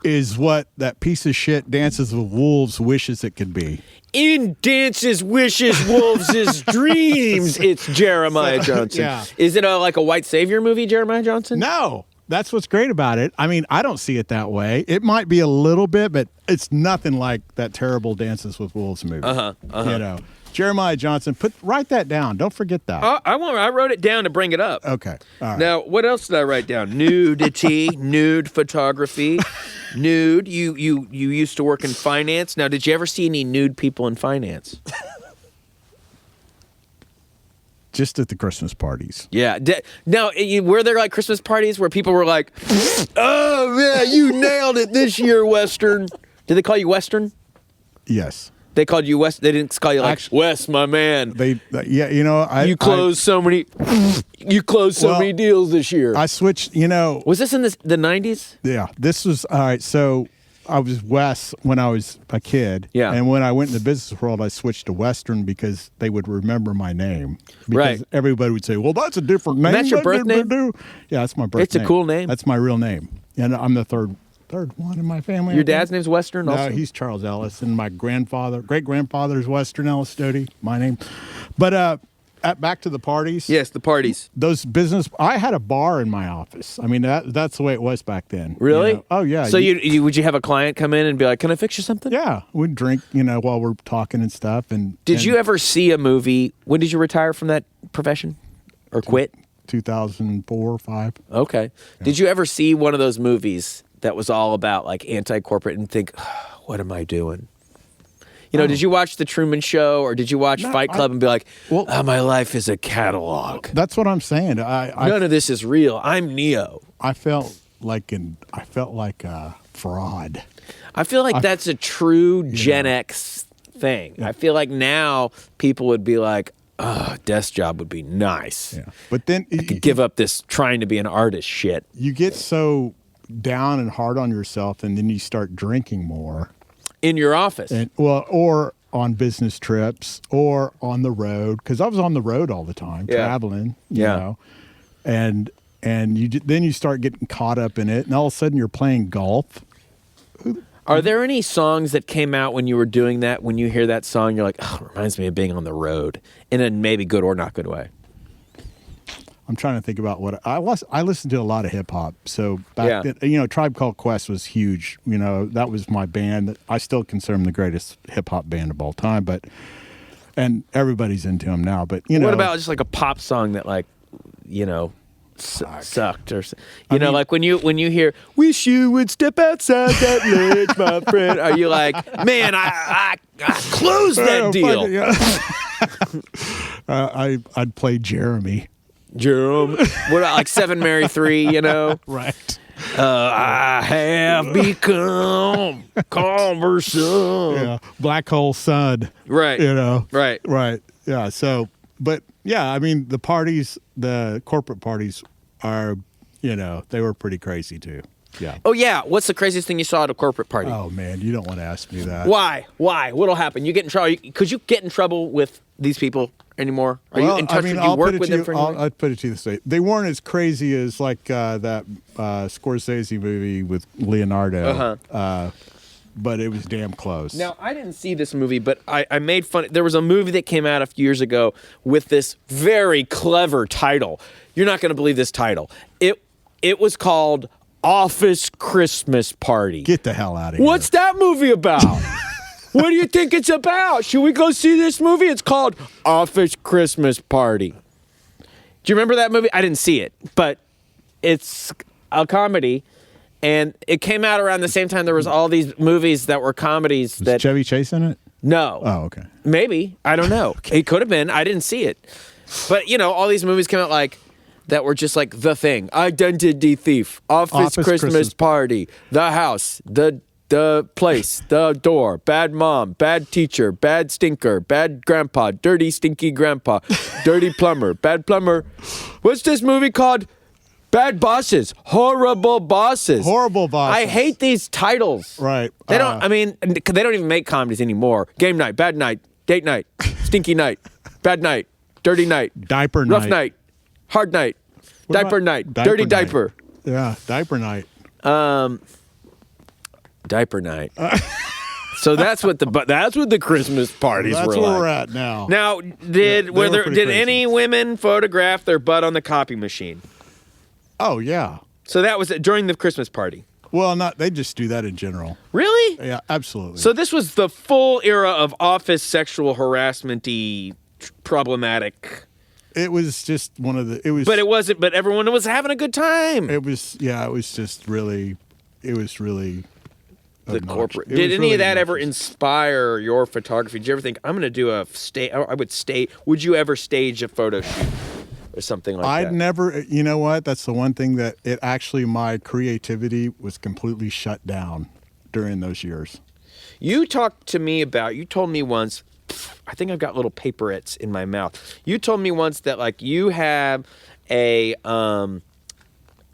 is what that piece of shit Dances with Wolves wishes it could be. In Dances, Wishes, Wolves' Dreams, it's Jeremiah Johnson. Yeah. Is it like a white savior movie, Jeremiah Johnson? No, that's what's great about it. I mean, I don't see it that way. It might be a little bit, but it's nothing like that terrible Dances with Wolves movie. You know, Jeremiah Johnson. Write that down. Don't forget that. I wrote it down to bring it up. Okay. All right. Now, what else did I write down? Nudity, nude photography, nude. You used to work in finance. Now, did you ever see any nude people in finance? Just at the Christmas parties. Yeah. Now, were there like Christmas parties where people were like, "Oh man, you nailed it this year, Western"? Did they call you Western? Yes. They called you West. They didn't call you like Wes, my man. Yeah, you know, You closed so many deals this year. I switched. You know, Was this in the 90s? yeah, this was all right. So I was Wes when I was a kid. Yeah. And when I went in the business world, I switched to Western because they would remember my name. Because Right. everybody would say, "Well, that's a different name." That's your birth name? Yeah, that's my birth It's a name. cool name. That's my real name, and I'm the third one in my family. Your I think. dad's name's Western No, also? he's Charles Ellis, and my great grandfather is Western Ellis Doughty, my name. But back to the parties. Yes, the parties. Those I had a bar in my office. I mean, that's the way it was back then. Really? You know? Oh yeah. So would you have a client come in and be like, "Can I fix you something?" Yeah, we'd drink, while we're talking and stuff. And Did you ever see a movie? When did you retire from that profession or quit? 2004 or 5. Okay. Yeah. Did you ever see one of those movies that was all about like anti-corporate and think, what am I doing? Did you watch The Truman Show or did you watch Fight Club and be like, my life is a catalog? That's what I'm saying. None of this is real. I'm Neo. I felt like a fraud. I feel like that's a true Gen X thing. Yeah. I feel like now people would be like, desk job would be nice. Yeah. But then I could give up this trying to be an artist shit. You get so down and hard on yourself, and then you start drinking more in your office. Or on business trips or on the road, because I was on the road all the time, traveling, you know, and then you start getting caught up in it, and all of a sudden you're playing golf. Are there any songs that came out when you were doing that? When you hear that song, you're like, oh, it reminds me of being on the road, in a maybe good or not good way. I'm trying to think about what I listened to a lot of hip hop. So back then, you know, Tribe Called Quest was huge. You know, that was my band that I still consider them the greatest hip hop band of all time. And everybody's into them now. But you know, what about just like a pop song that, like, you know, sucked, or you know, like when you hear "Wish you would step outside that ledge, my friend," are you like, man, I closed that deal? I'd play Jeremy. Jerome. What about like 7 Mary 3, you know? Right. I have become conversant. Yeah. Black Hole Sun. Right. You know? Right. Right. Yeah. So, but yeah, I mean, the parties, the corporate parties are, you know, they were pretty crazy too. Yeah. Oh, yeah. What's the craziest thing you saw at a corporate party? Oh, man, you don't want to ask me that. Why? What'll happen? You get in trouble? Could you get in trouble with these people anymore? Are you in touch? Would you work with them for anything? I'll put it to you this way. They weren't as crazy as like that Scorsese movie with Leonardo. But it was damn close. Now, I didn't see this movie, but I made fun. There was a movie that came out a few years ago with this very clever title. You're not going to believe this title. It was called Office Christmas Party. Get the hell out of here. What's that movie about? What do you think it's about? Should we go see this movie? It's called Office Christmas Party. Do you remember that movie? I didn't see it, but it's a comedy, and it came out around the same time there was all these movies that were comedies. Was Chevy Chase in it? No. Oh, okay. Maybe. I don't know. It could have been. I didn't see it. But, you know, all these movies came out like that were just like The Thing, Identity Thief, Office Christmas Party, The House, The Place, The Door, Bad Mom, Bad Teacher, Bad Stinker, Bad Grandpa, Dirty Stinky Grandpa, Dirty Plumber, Bad Plumber. What's this movie called? Bad Bosses, Horrible Bosses. Horrible Bosses. I hate these titles. Right. They don't, I mean, they don't even make comedies anymore. Game night, bad night, date night, stinky night, bad night, dirty night, diaper night, rough night, hard night, diaper night, dirty night? diaper. Yeah, diaper night. Diaper night. So that's what the Christmas parties were like. That's where we're at now. Now, did any women photograph their butt on the copy machine? Oh yeah. So that was during the Christmas party. Well, they just do that in general. Really? Yeah, absolutely. So this was the full era of office sexual harassment-y problematic. It was just one of the. It was. But it wasn't. But everyone was having a good time. It was. Yeah. It was just really. It was really. The obnoxious. corporate. It Did was any really of that ever obnoxious. inspire your photography? Did you ever think I'm going to do a stage? I would stage. Would you ever stage a photo shoot or something like that? I'd never. You know what? That's the one thing that it actually my creativity was completely shut down during those years. You talked to me about. You told me once. I think I've got little paperettes in my mouth. You told me once that like you have a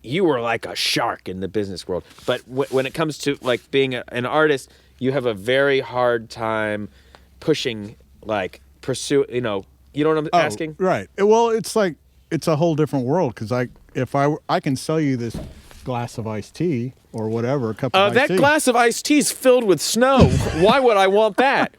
you were like a shark in the business world, but when it comes to like being an artist, you have a very hard time pushing pursue. You know what I'm asking? Right. Well, it's like it's a whole different world because if I can sell you this glass of iced tea or whatever, a cup of iced that tea. glass of iced tea is filled with snow. Why would I want that?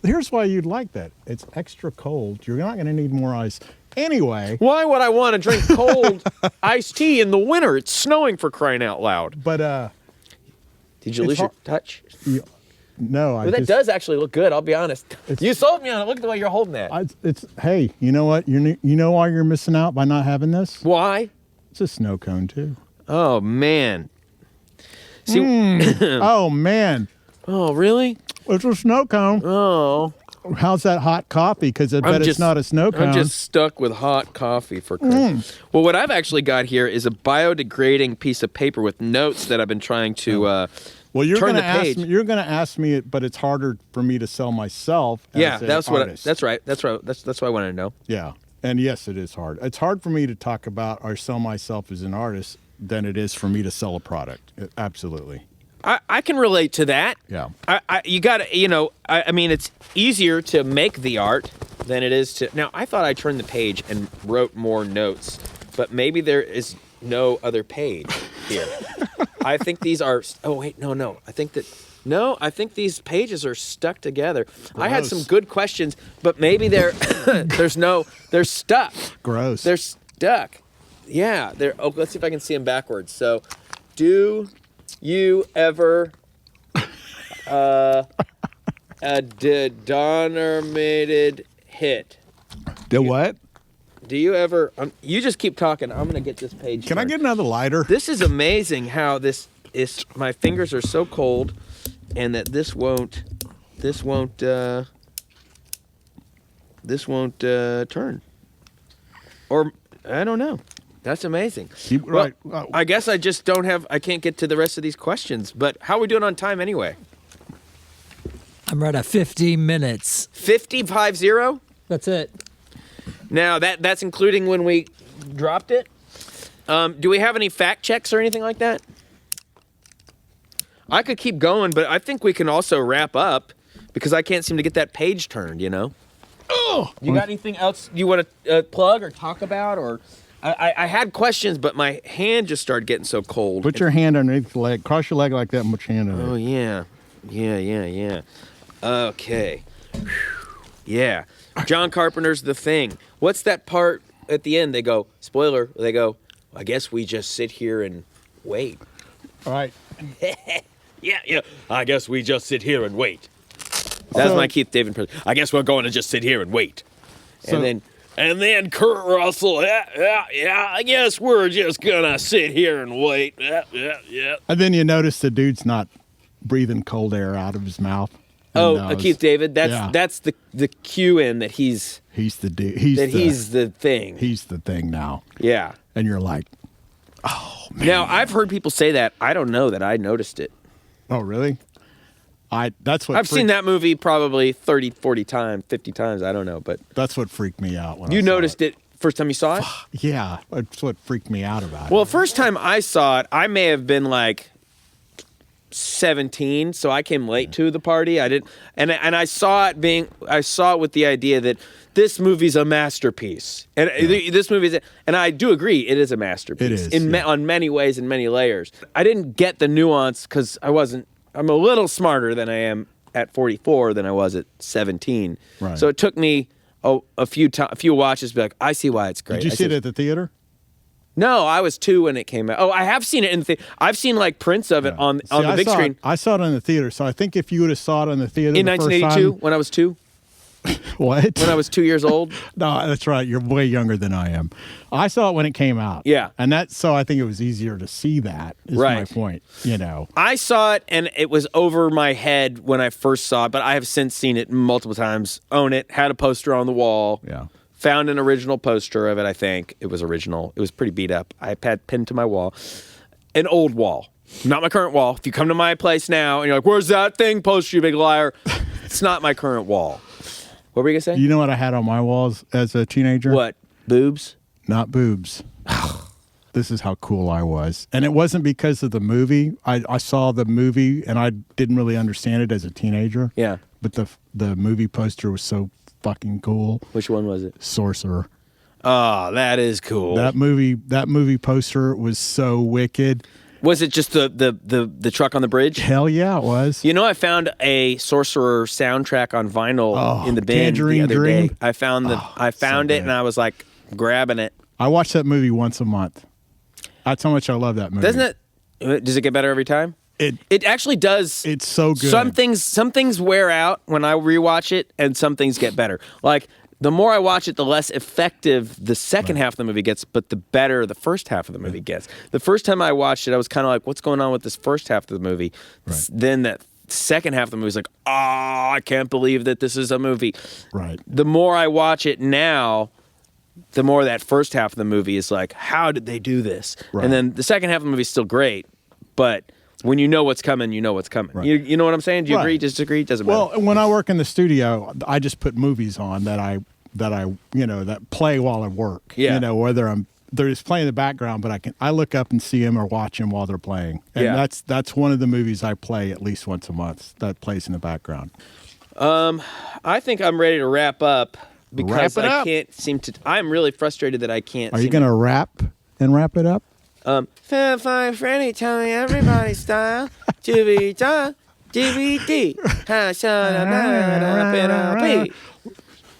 Here's why you'd like that. It's extra cold. You're not going to need more ice. Anyway. Why would I want to drink cold iced tea in the winter? It's snowing, for crying out loud. But did you lose your touch? No, That does actually look good. I'll be honest. You sold me on it. Look at the way you're holding that. Hey, you know what? You know why you're missing out by not having this? Why? It's a snow cone too. Oh man. See. Oh man. Oh really? It's a snow cone. Oh. How's that hot coffee? Because I bet it's not a snow cone. I'm just stuck with hot coffee for Christmas. Well, what I've actually got here is a biodegrading piece of paper with notes that I've been trying to well, you're turn going the to ask page. me. You're going to ask me it, but it's harder for me to sell myself. Yeah, as an that's artist. That's right. That's what I wanted to know. Yeah, and yes, it is hard. It's hard for me to talk about or sell myself as an artist than it is for me to sell a product. Absolutely. I can relate to that. Yeah. You got to, I mean, it's easier to make the art than it is to. Now, I thought I turned the page and wrote more notes, but maybe there is no other page here. I think these are. Oh wait, no. I think these pages are stuck together. Gross. I had some good questions, but maybe they're they're stuck. Gross. They're stuck. Yeah. Let's see if I can see them backwards. So, do you ever denominated hit? The what? Do you ever? You just keep talking. I'm gonna get this page. Can I get another lighter? This is amazing. How this is. My fingers are so cold, and that this won't turn. Or I don't know. That's amazing. Right. I guess I just don't have. I can't get to the rest of these questions. But how are we doing on time anyway? I'm right at 50 minutes. 50. That's it. Now that's including when we dropped it. Do we have any fact checks or anything like that? I could keep going, but I think we can also wrap up because I can't seem to get that page turned. Oh, you got anything else you want to plug or talk about? Or I had questions, but my hand just started getting so cold. Put your hand underneath the leg. Cross your leg like that and put your hand under Oh it. yeah. Okay. Yeah. John Carpenter's The Thing. What's that part at the end? They go, spoiler, they go, I guess we just sit here and wait. All right. Yeah. I guess we just sit here and wait. That's my Keith David impression. I guess we're going to just sit here and wait. And then Kurt Russell, yeah, I guess we're just going to sit here and wait. Yeah. And then you notice the dude's not breathing cold air out of his mouth. Keith David. That's the cue in that he's the dude. He's the thing. He's the thing now. Yeah. And you're like, oh man. Now I've heard people say that. I don't know that I noticed it. Oh really? That's what I've seen that movie probably 30, 40 times, 50 times. I don't know, but that's what freaked me out when you noticed it first time you saw it. Yeah, that's what freaked me out about it. Well, first time I saw it, I may have been like 17, so I came late to the party. I didn't, and I saw it with the idea that this movie's a masterpiece, and this movie's, and I do agree, it is a masterpiece. It is on many ways and many layers. I didn't get the nuance because I'm a little smarter than I am at 44 than I was at 17. Right. So it took me a few watches to be like, I see why it's great. Did you see it at the theater? No, I was 2 when it came out. Oh, I have seen it in the I've seen like prints of it on the big screen. I saw it in the theater, so I think if you would have saw it in the theater In the first 1982, time, when I was 2. What? When I was 2 years old. No, that's right. You're way younger than I am. I saw it when it came out. Yeah. And so I think it was easier to see that, is my point, I saw it, and it was over my head when I first saw it, but I have since seen it multiple times, own it, had a poster on the wall. Yeah. Found an original poster of it, I think. It was original. It was pretty beat up. I had pinned to my wall. An old wall. Not my current wall. If you come to my place now and you're like, where's that thing poster, you big liar? It's not my current wall. What were you going to say? You know what I had on my walls as a teenager? What? Boobs? Not boobs. This is how cool I was. And it wasn't because of the movie. I saw the movie, and I didn't really understand it as a teenager. Yeah. But the movie poster was so fucking cool. Which one was it? Sorcerer. Oh, that is cool. That movie poster was so wicked. Was it just the truck on the bridge? Hell yeah, it was. You know, I found a Sorcerer soundtrack on vinyl in the bin Tangerine the other Dream. day. I found it, and I was like grabbing it. I watch that movie once a month. That's how much I love that movie. Does it get better every time? It actually does. It's so good. Some things wear out when I rewatch it, and some things get better. Like, the more I watch it, the less effective the second half of the movie gets, but the better the first half of the movie gets. The first time I watched it, I was kind of like, what's going on with this first half of the movie? Right. Then that second half of the movie is like, I can't believe that this is a movie. Right. The more I watch it now, the more that first half of the movie is like, how did they do this? Right. And then the second half of the movie is still great, but when you know what's coming, you know what's coming. Right. You know what I'm saying? Do you agree, disagree? It doesn't matter. Well, when I work in the studio, I just put movies on that play while I work. Yeah. Whether I'm they're just playing in the background, but I look up and see them or watch them while they're playing. And Yeah. that's one of the movies I play at least once a month that plays in the background. I think I'm ready to wrap up because Wrap it I up. can't seem to. I'm really frustrated that I can't. Are you going to wrap it up? Fat Fine Freddy telling everybody style to be done. DVD. How shall I wrap it up?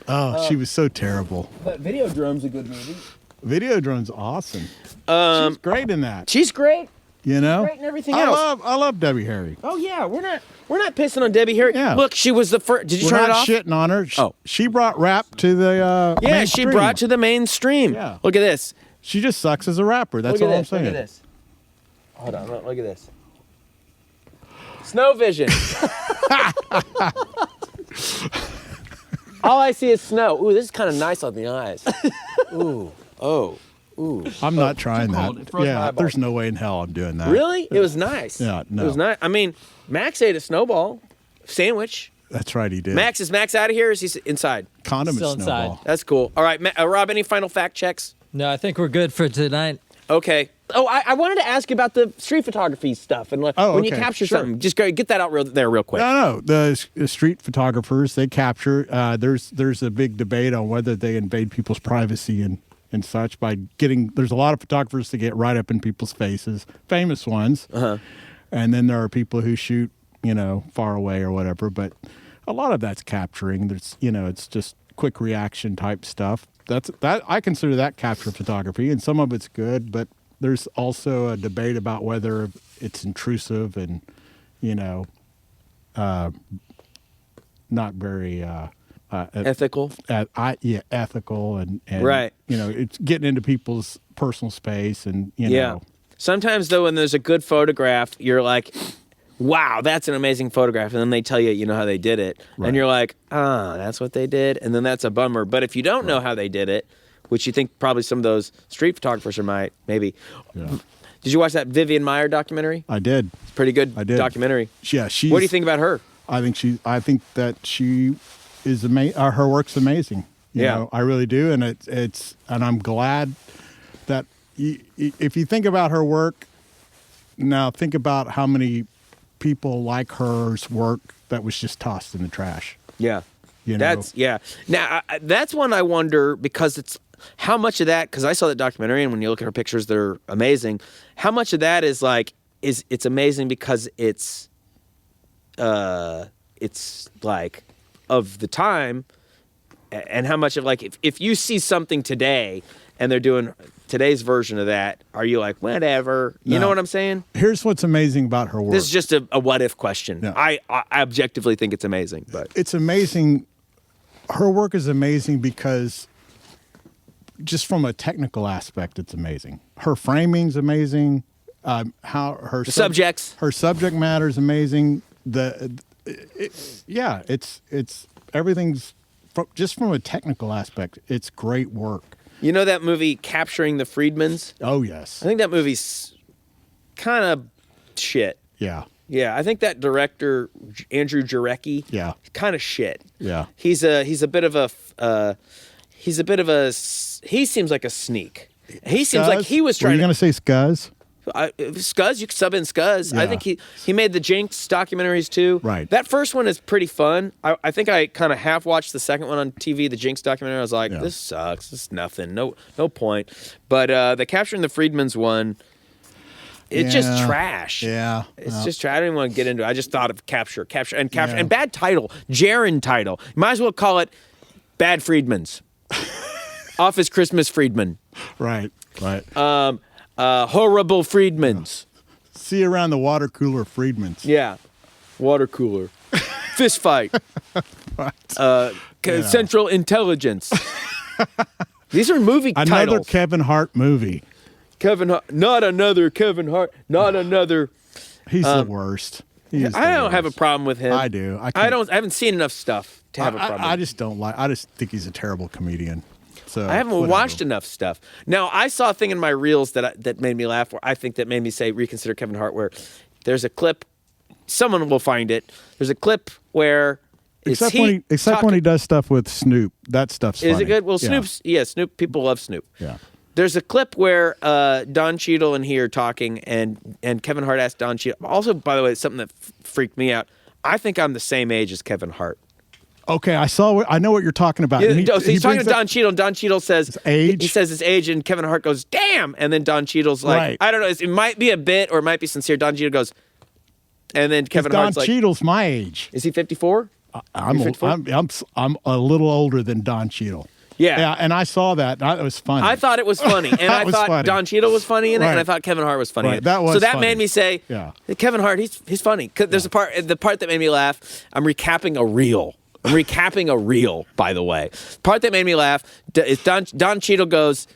Oh, she was so terrible. But Videodrome's a good movie. Videodrome's awesome. She's great in that. She's great. You know, Great and everything else. I love Debbie Harry. Oh yeah, we're not pissing on Debbie Harry. Yeah. Look, she was the first. Did you We're turn it not off? shitting on her. She brought rap to the Yeah, she mainstream. brought to the mainstream. Yeah. Look at this. She just sucks as a rapper. That's Look all at I'm this. saying. Look at this. Hold on. Look at this. Snow vision. All I see is snow. Ooh, this is kind of nice on the eyes. Ooh. Oh. Ooh. I'm not trying cold. It that. froze my Yeah, eyeball. there's no way in hell I'm doing that. Really? It was nice. Yeah, no. It was nice. I mean, Max ate a snowball sandwich. That's right, he did. Is Max out of here or is he inside? Condiment Still inside. snowball. That's cool. All right, Rob, any final fact checks? No, I think we're good for tonight. Okay. Oh, I wanted to ask you about the street photography stuff and when you okay, capture sure. something, just get that out real quick. No. The street photographers, they capture. There's a big debate on whether they invade people's privacy and such by getting. There's a lot of photographers that get right up in people's faces, famous ones, and then there are people who shoot, far away or whatever. But a lot of that's capturing. There's, it's just quick reaction type stuff. That I consider that capture photography, and some of it's good, but there's also a debate about whether it's intrusive and, not very Ethical. ethical and Right. It's getting into people's personal space and Yeah. Sometimes though, when there's a good photograph, you're like, wow, that's an amazing photograph. And then they tell you, how they did it. Right. And you're like, that's what they did. And then that's a bummer. But if you don't know how they did it, which you think probably some of those street photographers might, maybe. Yeah. Did you watch that Vivian Maier documentary? I did. It's a pretty good I did. documentary. Yeah, What do you think about her? I think that she is amazing. Her work's amazing. You know, I really do, and and I'm glad that if you think about her work, now think about how many people like her's work that was just tossed in the trash. Yeah. You know? That's, yeah. Now, that's one I wonder because it's how much of that, because I saw that documentary and when you look at her pictures, they're amazing. How much of that is like, it's amazing because it's like of the time, and how much of like, if you see something today and they're doing today's version of that, are you like, whatever? You know what I'm saying? Here's what's amazing about her work. This is just a what if question. Yeah. I objectively think it's amazing, but It's amazing. Her work is amazing because just from a technical aspect, it's amazing. Her framing's amazing. How her subjects. her subject matter is amazing. It's everything's just from a technical aspect. It's great work. you know that movie Capturing the Freedmans? Oh yes, I think that movie's kind of shit. yeah, Yeah, I think that director Andrew Jarecki, yeah, kind of shit. yeah. He seems like a sneak. He seems like he was Were you trying going to say Scuzz? Scuzz, you could sub in Scuzz. I Yeah. think he made the Jinx documentaries too. Right. That first one is pretty fun. I think I kind of half watched the second one on TV, the Jinx documentary. I was like, Yeah. this sucks. This is nothing. No point. But the Capturing the Freedmans one, it's just Yeah. trash. Yeah, It's just trash. I didn't want to get into it. I just thought of capture, and Yeah. and bad title, Jaron title. You might as well call it Bad Freedmans. Office Christmas Freedman. right. Horrible Freedmans. See you around the water cooler, Friedman's. Yeah. Water cooler. Fist fight. Central Intelligence. These are movie Another titles. Kevin Hart movie. Kevin Hart. Not another Kevin Hart. Not another. He's the worst. He's the I don't have a worst. problem with him. I do. I haven't seen enough stuff to have a problem. I just don't like. I just think he's a terrible comedian. So I haven't whatever. watched enough stuff. Now, I saw a thing in my reels that made me laugh, where I think that made me say reconsider Kevin Hart, where there's a clip, someone will find it, there's a clip where Except when he does stuff with Snoop. That stuff's funny. Is it good? Well, Yeah. Snoop, people love Snoop. Yeah. There's a clip where Don Cheadle and he are talking, and Kevin Hart asked Don Cheadle. Also, by the way, something that freaked me out. I think I'm the same age as Kevin Hart. Okay, I know what you're talking about. Yeah, And so he's talking to brings up Don Cheadle, and Don Cheadle says his age. He says his age, and Kevin Hart goes, "Damn!" And then Don Cheadle's like, Right. "I don't know. It might be a bit, or it might be sincere." Don Cheadle goes, and then Kevin Don Hart's like, Cheadle's my age. "Is he 54?" I'm a little older than Don Cheadle. Yeah. and I saw that. It was funny. I thought it was funny, and I was thought funny. Don Cheadle was funny in it, and I Right. thought Kevin Hart was funny. Right, in it. that was so that funny. made me say, Yeah. Kevin Hart, he's funny. 'Cause there's the part that made me laugh. I'm recapping a reel. By the way. Part that made me laugh is Don Cheadle goes,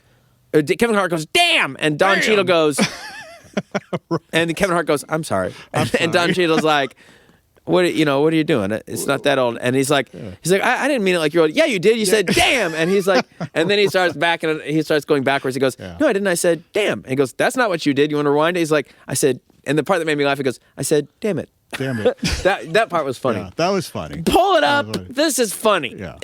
Kevin Hart goes, "Damn!" And Don Cheadle goes, and then Kevin Hart goes, "I'm sorry." And Don Cheadle's like, what are you doing? It's not that old. And he's like, I didn't mean it like you're old. Yeah, you did. You said, "Damn." And he's like, and then he starts going backwards. He goes, "No, I didn't. I said, damn." And he goes, "That's not what you did. You want to rewind it?" He's like, I said, and the part that made me laugh, he goes, "I said, damn it." Damn it. That part was funny. Yeah, that was funny. Pull it up. That was funny. This is funny. Yeah.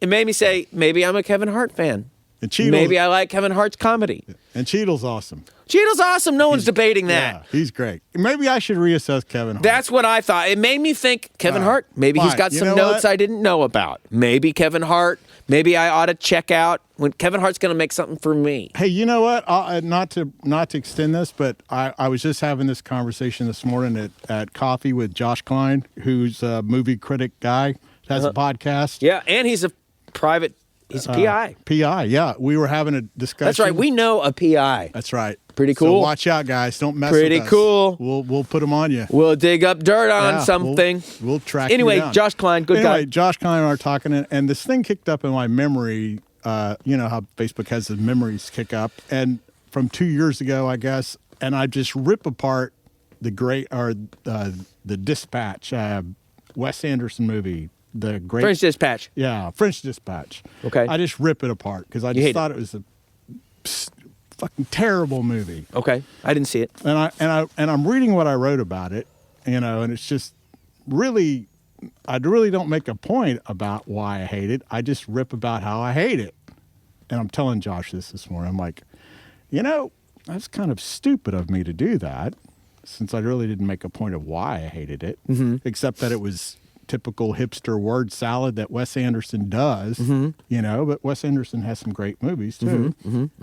It made me say, maybe I'm a Kevin Hart fan. And Cheadle's, Maybe I like Kevin Hart's comedy. And Cheadle's awesome. Cheadle's awesome. No one's debating that. Yeah, he's great. Maybe I should reassess Kevin Hart. That's what I thought. It made me think Kevin Hart. Maybe he's Fine. got You some know notes what? I didn't know about. Maybe Kevin Hart. Maybe I ought to check out when Kevin Hart's going to make something for me. Hey, you know what? Not to extend this, but I was just having this conversation this morning at coffee with Josh Klein, who's a movie critic guy, has a podcast. Yeah, and he's a PI. PI, yeah. We were having a discussion. That's right. We know a PI. That's right. Pretty So cool. watch out, guys. Don't mess Pretty with us. cool. We'll put them on you. We'll dig up dirt on Yeah, something. We'll track Anyway, you down. Josh Klein, good guy. Anyway, Josh Klein and I are talking, and this thing kicked up in my memory. You know how Facebook has the memories kick up, and from 2 years ago, I guess, and I just rip apart the Dispatch, Wes Anderson movie, the great French Dispatch. Yeah, French Dispatch. Okay. I just rip it apart because I hate just it. thought it was a fucking terrible movie. Okay, I didn't see it. And I'm reading what I wrote about it, and it's just really, I really don't make a point about why I hate it. I just rip about how I hate it. And I'm telling Josh this morning. I'm like, that's kind of stupid of me to do that, since I really didn't make a point of why I hated it, except that it was typical hipster word salad that Wes Anderson does, but Wes Anderson has some great movies too.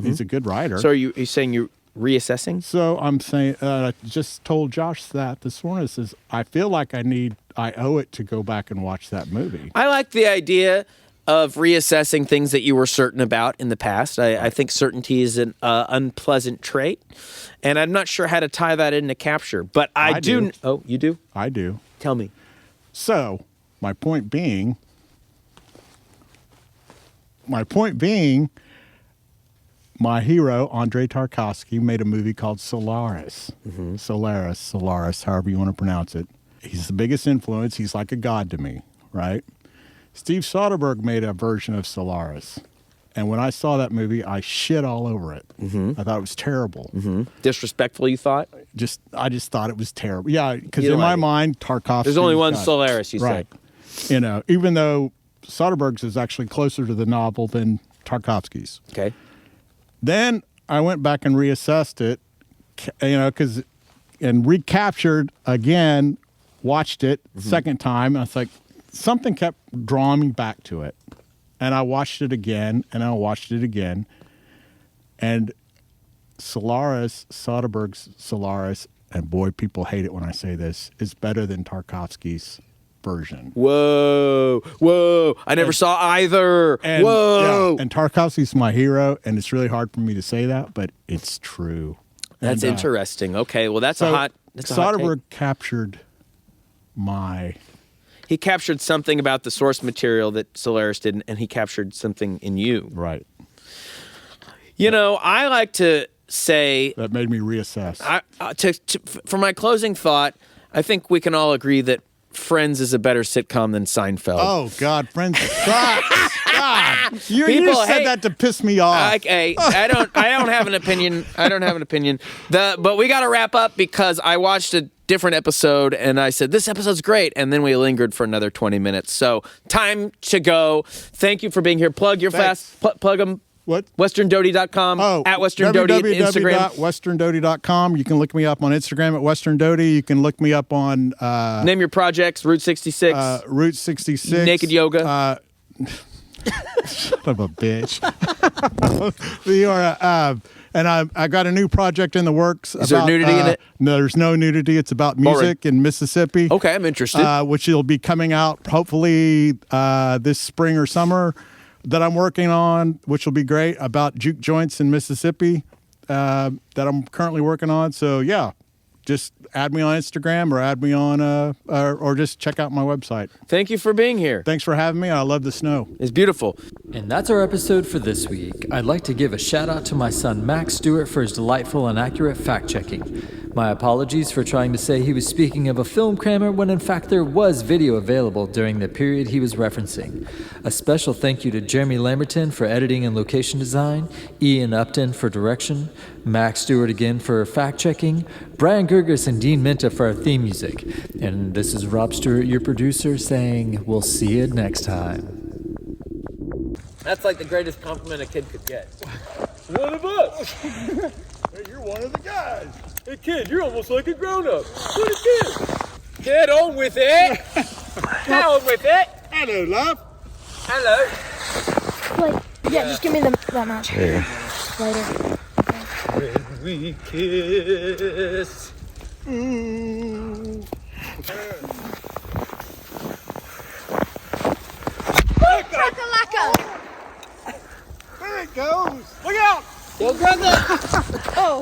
He's a good writer. So are you saying you're reassessing? So I'm saying, I just told Josh that this morning. It says, I feel like I owe it to go back and watch that movie. I like the idea of reassessing things that you were certain about in the past. I think certainty is an unpleasant trait, and I'm not sure how to tie that into capture. But I do. Oh, you do? I do. Tell me. So my point being, my hero, Andrei Tarkovsky, made a movie called Solaris. Solaris, however you want to pronounce it. He's the biggest influence. He's like a god to me, right? Steve Soderbergh made a version of Solaris. And when I saw that movie, I shit all over it. I thought it was terrible. Disrespectful, you thought? I just thought it was terrible. Yeah, because You in don't my like it. mind, Tarkovsky. There's only one God. Solaris, you Right. said. Even though Soderbergh's is actually closer to the novel than Tarkovsky's. Okay. Then I went back and reassessed it, and recaptured again, watched it second time. And I was like, something kept drawing me back to it. And I watched it again, and I watched it again. And Soderbergh's Solaris, and boy, people hate it when I say this, is better than Tarkovsky's version. Whoa. I never saw either. And, Whoa. yeah, and Tarkovsky's my hero, and it's really hard for me to say that, but it's true. That's And, interesting. Okay, well, that's So a hot Soderbergh take. captured my... He captured something about the source material that Solaris didn't, and he captured something in you. Right. I like to say... That made me reassess. For my closing thought, I think we can all agree that Friends is a better sitcom than Seinfeld. Oh, God, Friends sucks. God. You People said hate- that to piss me off. Okay, I don't have an opinion. But we got to wrap up because I watched a different episode and I said this episode's great, and then we lingered for another 20 minutes. So time to go. Thank you for being here. Plug your Thanks. plug them. What? WesternDoughty.com, at Western Doughty Instagram. www.westerndoughty.com. You can look me up on Instagram at Western Doughty. You can look me up on Name your projects, Route 66. Route 66. Naked Yoga. Son of a bitch. And I got a new project in the works. Is there nudity in it? No, there's no nudity. It's about music in Mississippi. Okay, I'm interested. Which will be coming out hopefully this spring or summer that I'm working on, which will be great, about juke joints in Mississippi that I'm currently working on. So, yeah, just add me on Instagram or add me on, or just check out my website. Thank you for being here. Thanks for having me. I love the snow. It's beautiful. And that's our episode for this week. I'd like to give a shout out to my son Max Stewart for his delightful and accurate fact checking. My apologies for trying to say he was speaking of a film camera when in fact there was video available during the period he was referencing. A special thank you to Jeremy Lamberton for editing and location design, Ian Upton for direction, Max Stewart again for fact checking, Brian Gerges and Dean Minta for our theme music. And this is Rob Stewart, your producer, saying we'll see you next time. That's like the greatest compliment a kid could get. One of us. Hey, you're one of the guys. Hey, kid, you're almost like a grown-up. What a kid. Get on with it. Get on with it. Hello, love. Hello. Like, yeah, just give me that match. Yeah. Later. When we kiss. Ooh. There it goes. Look out. Go grab that. Oh.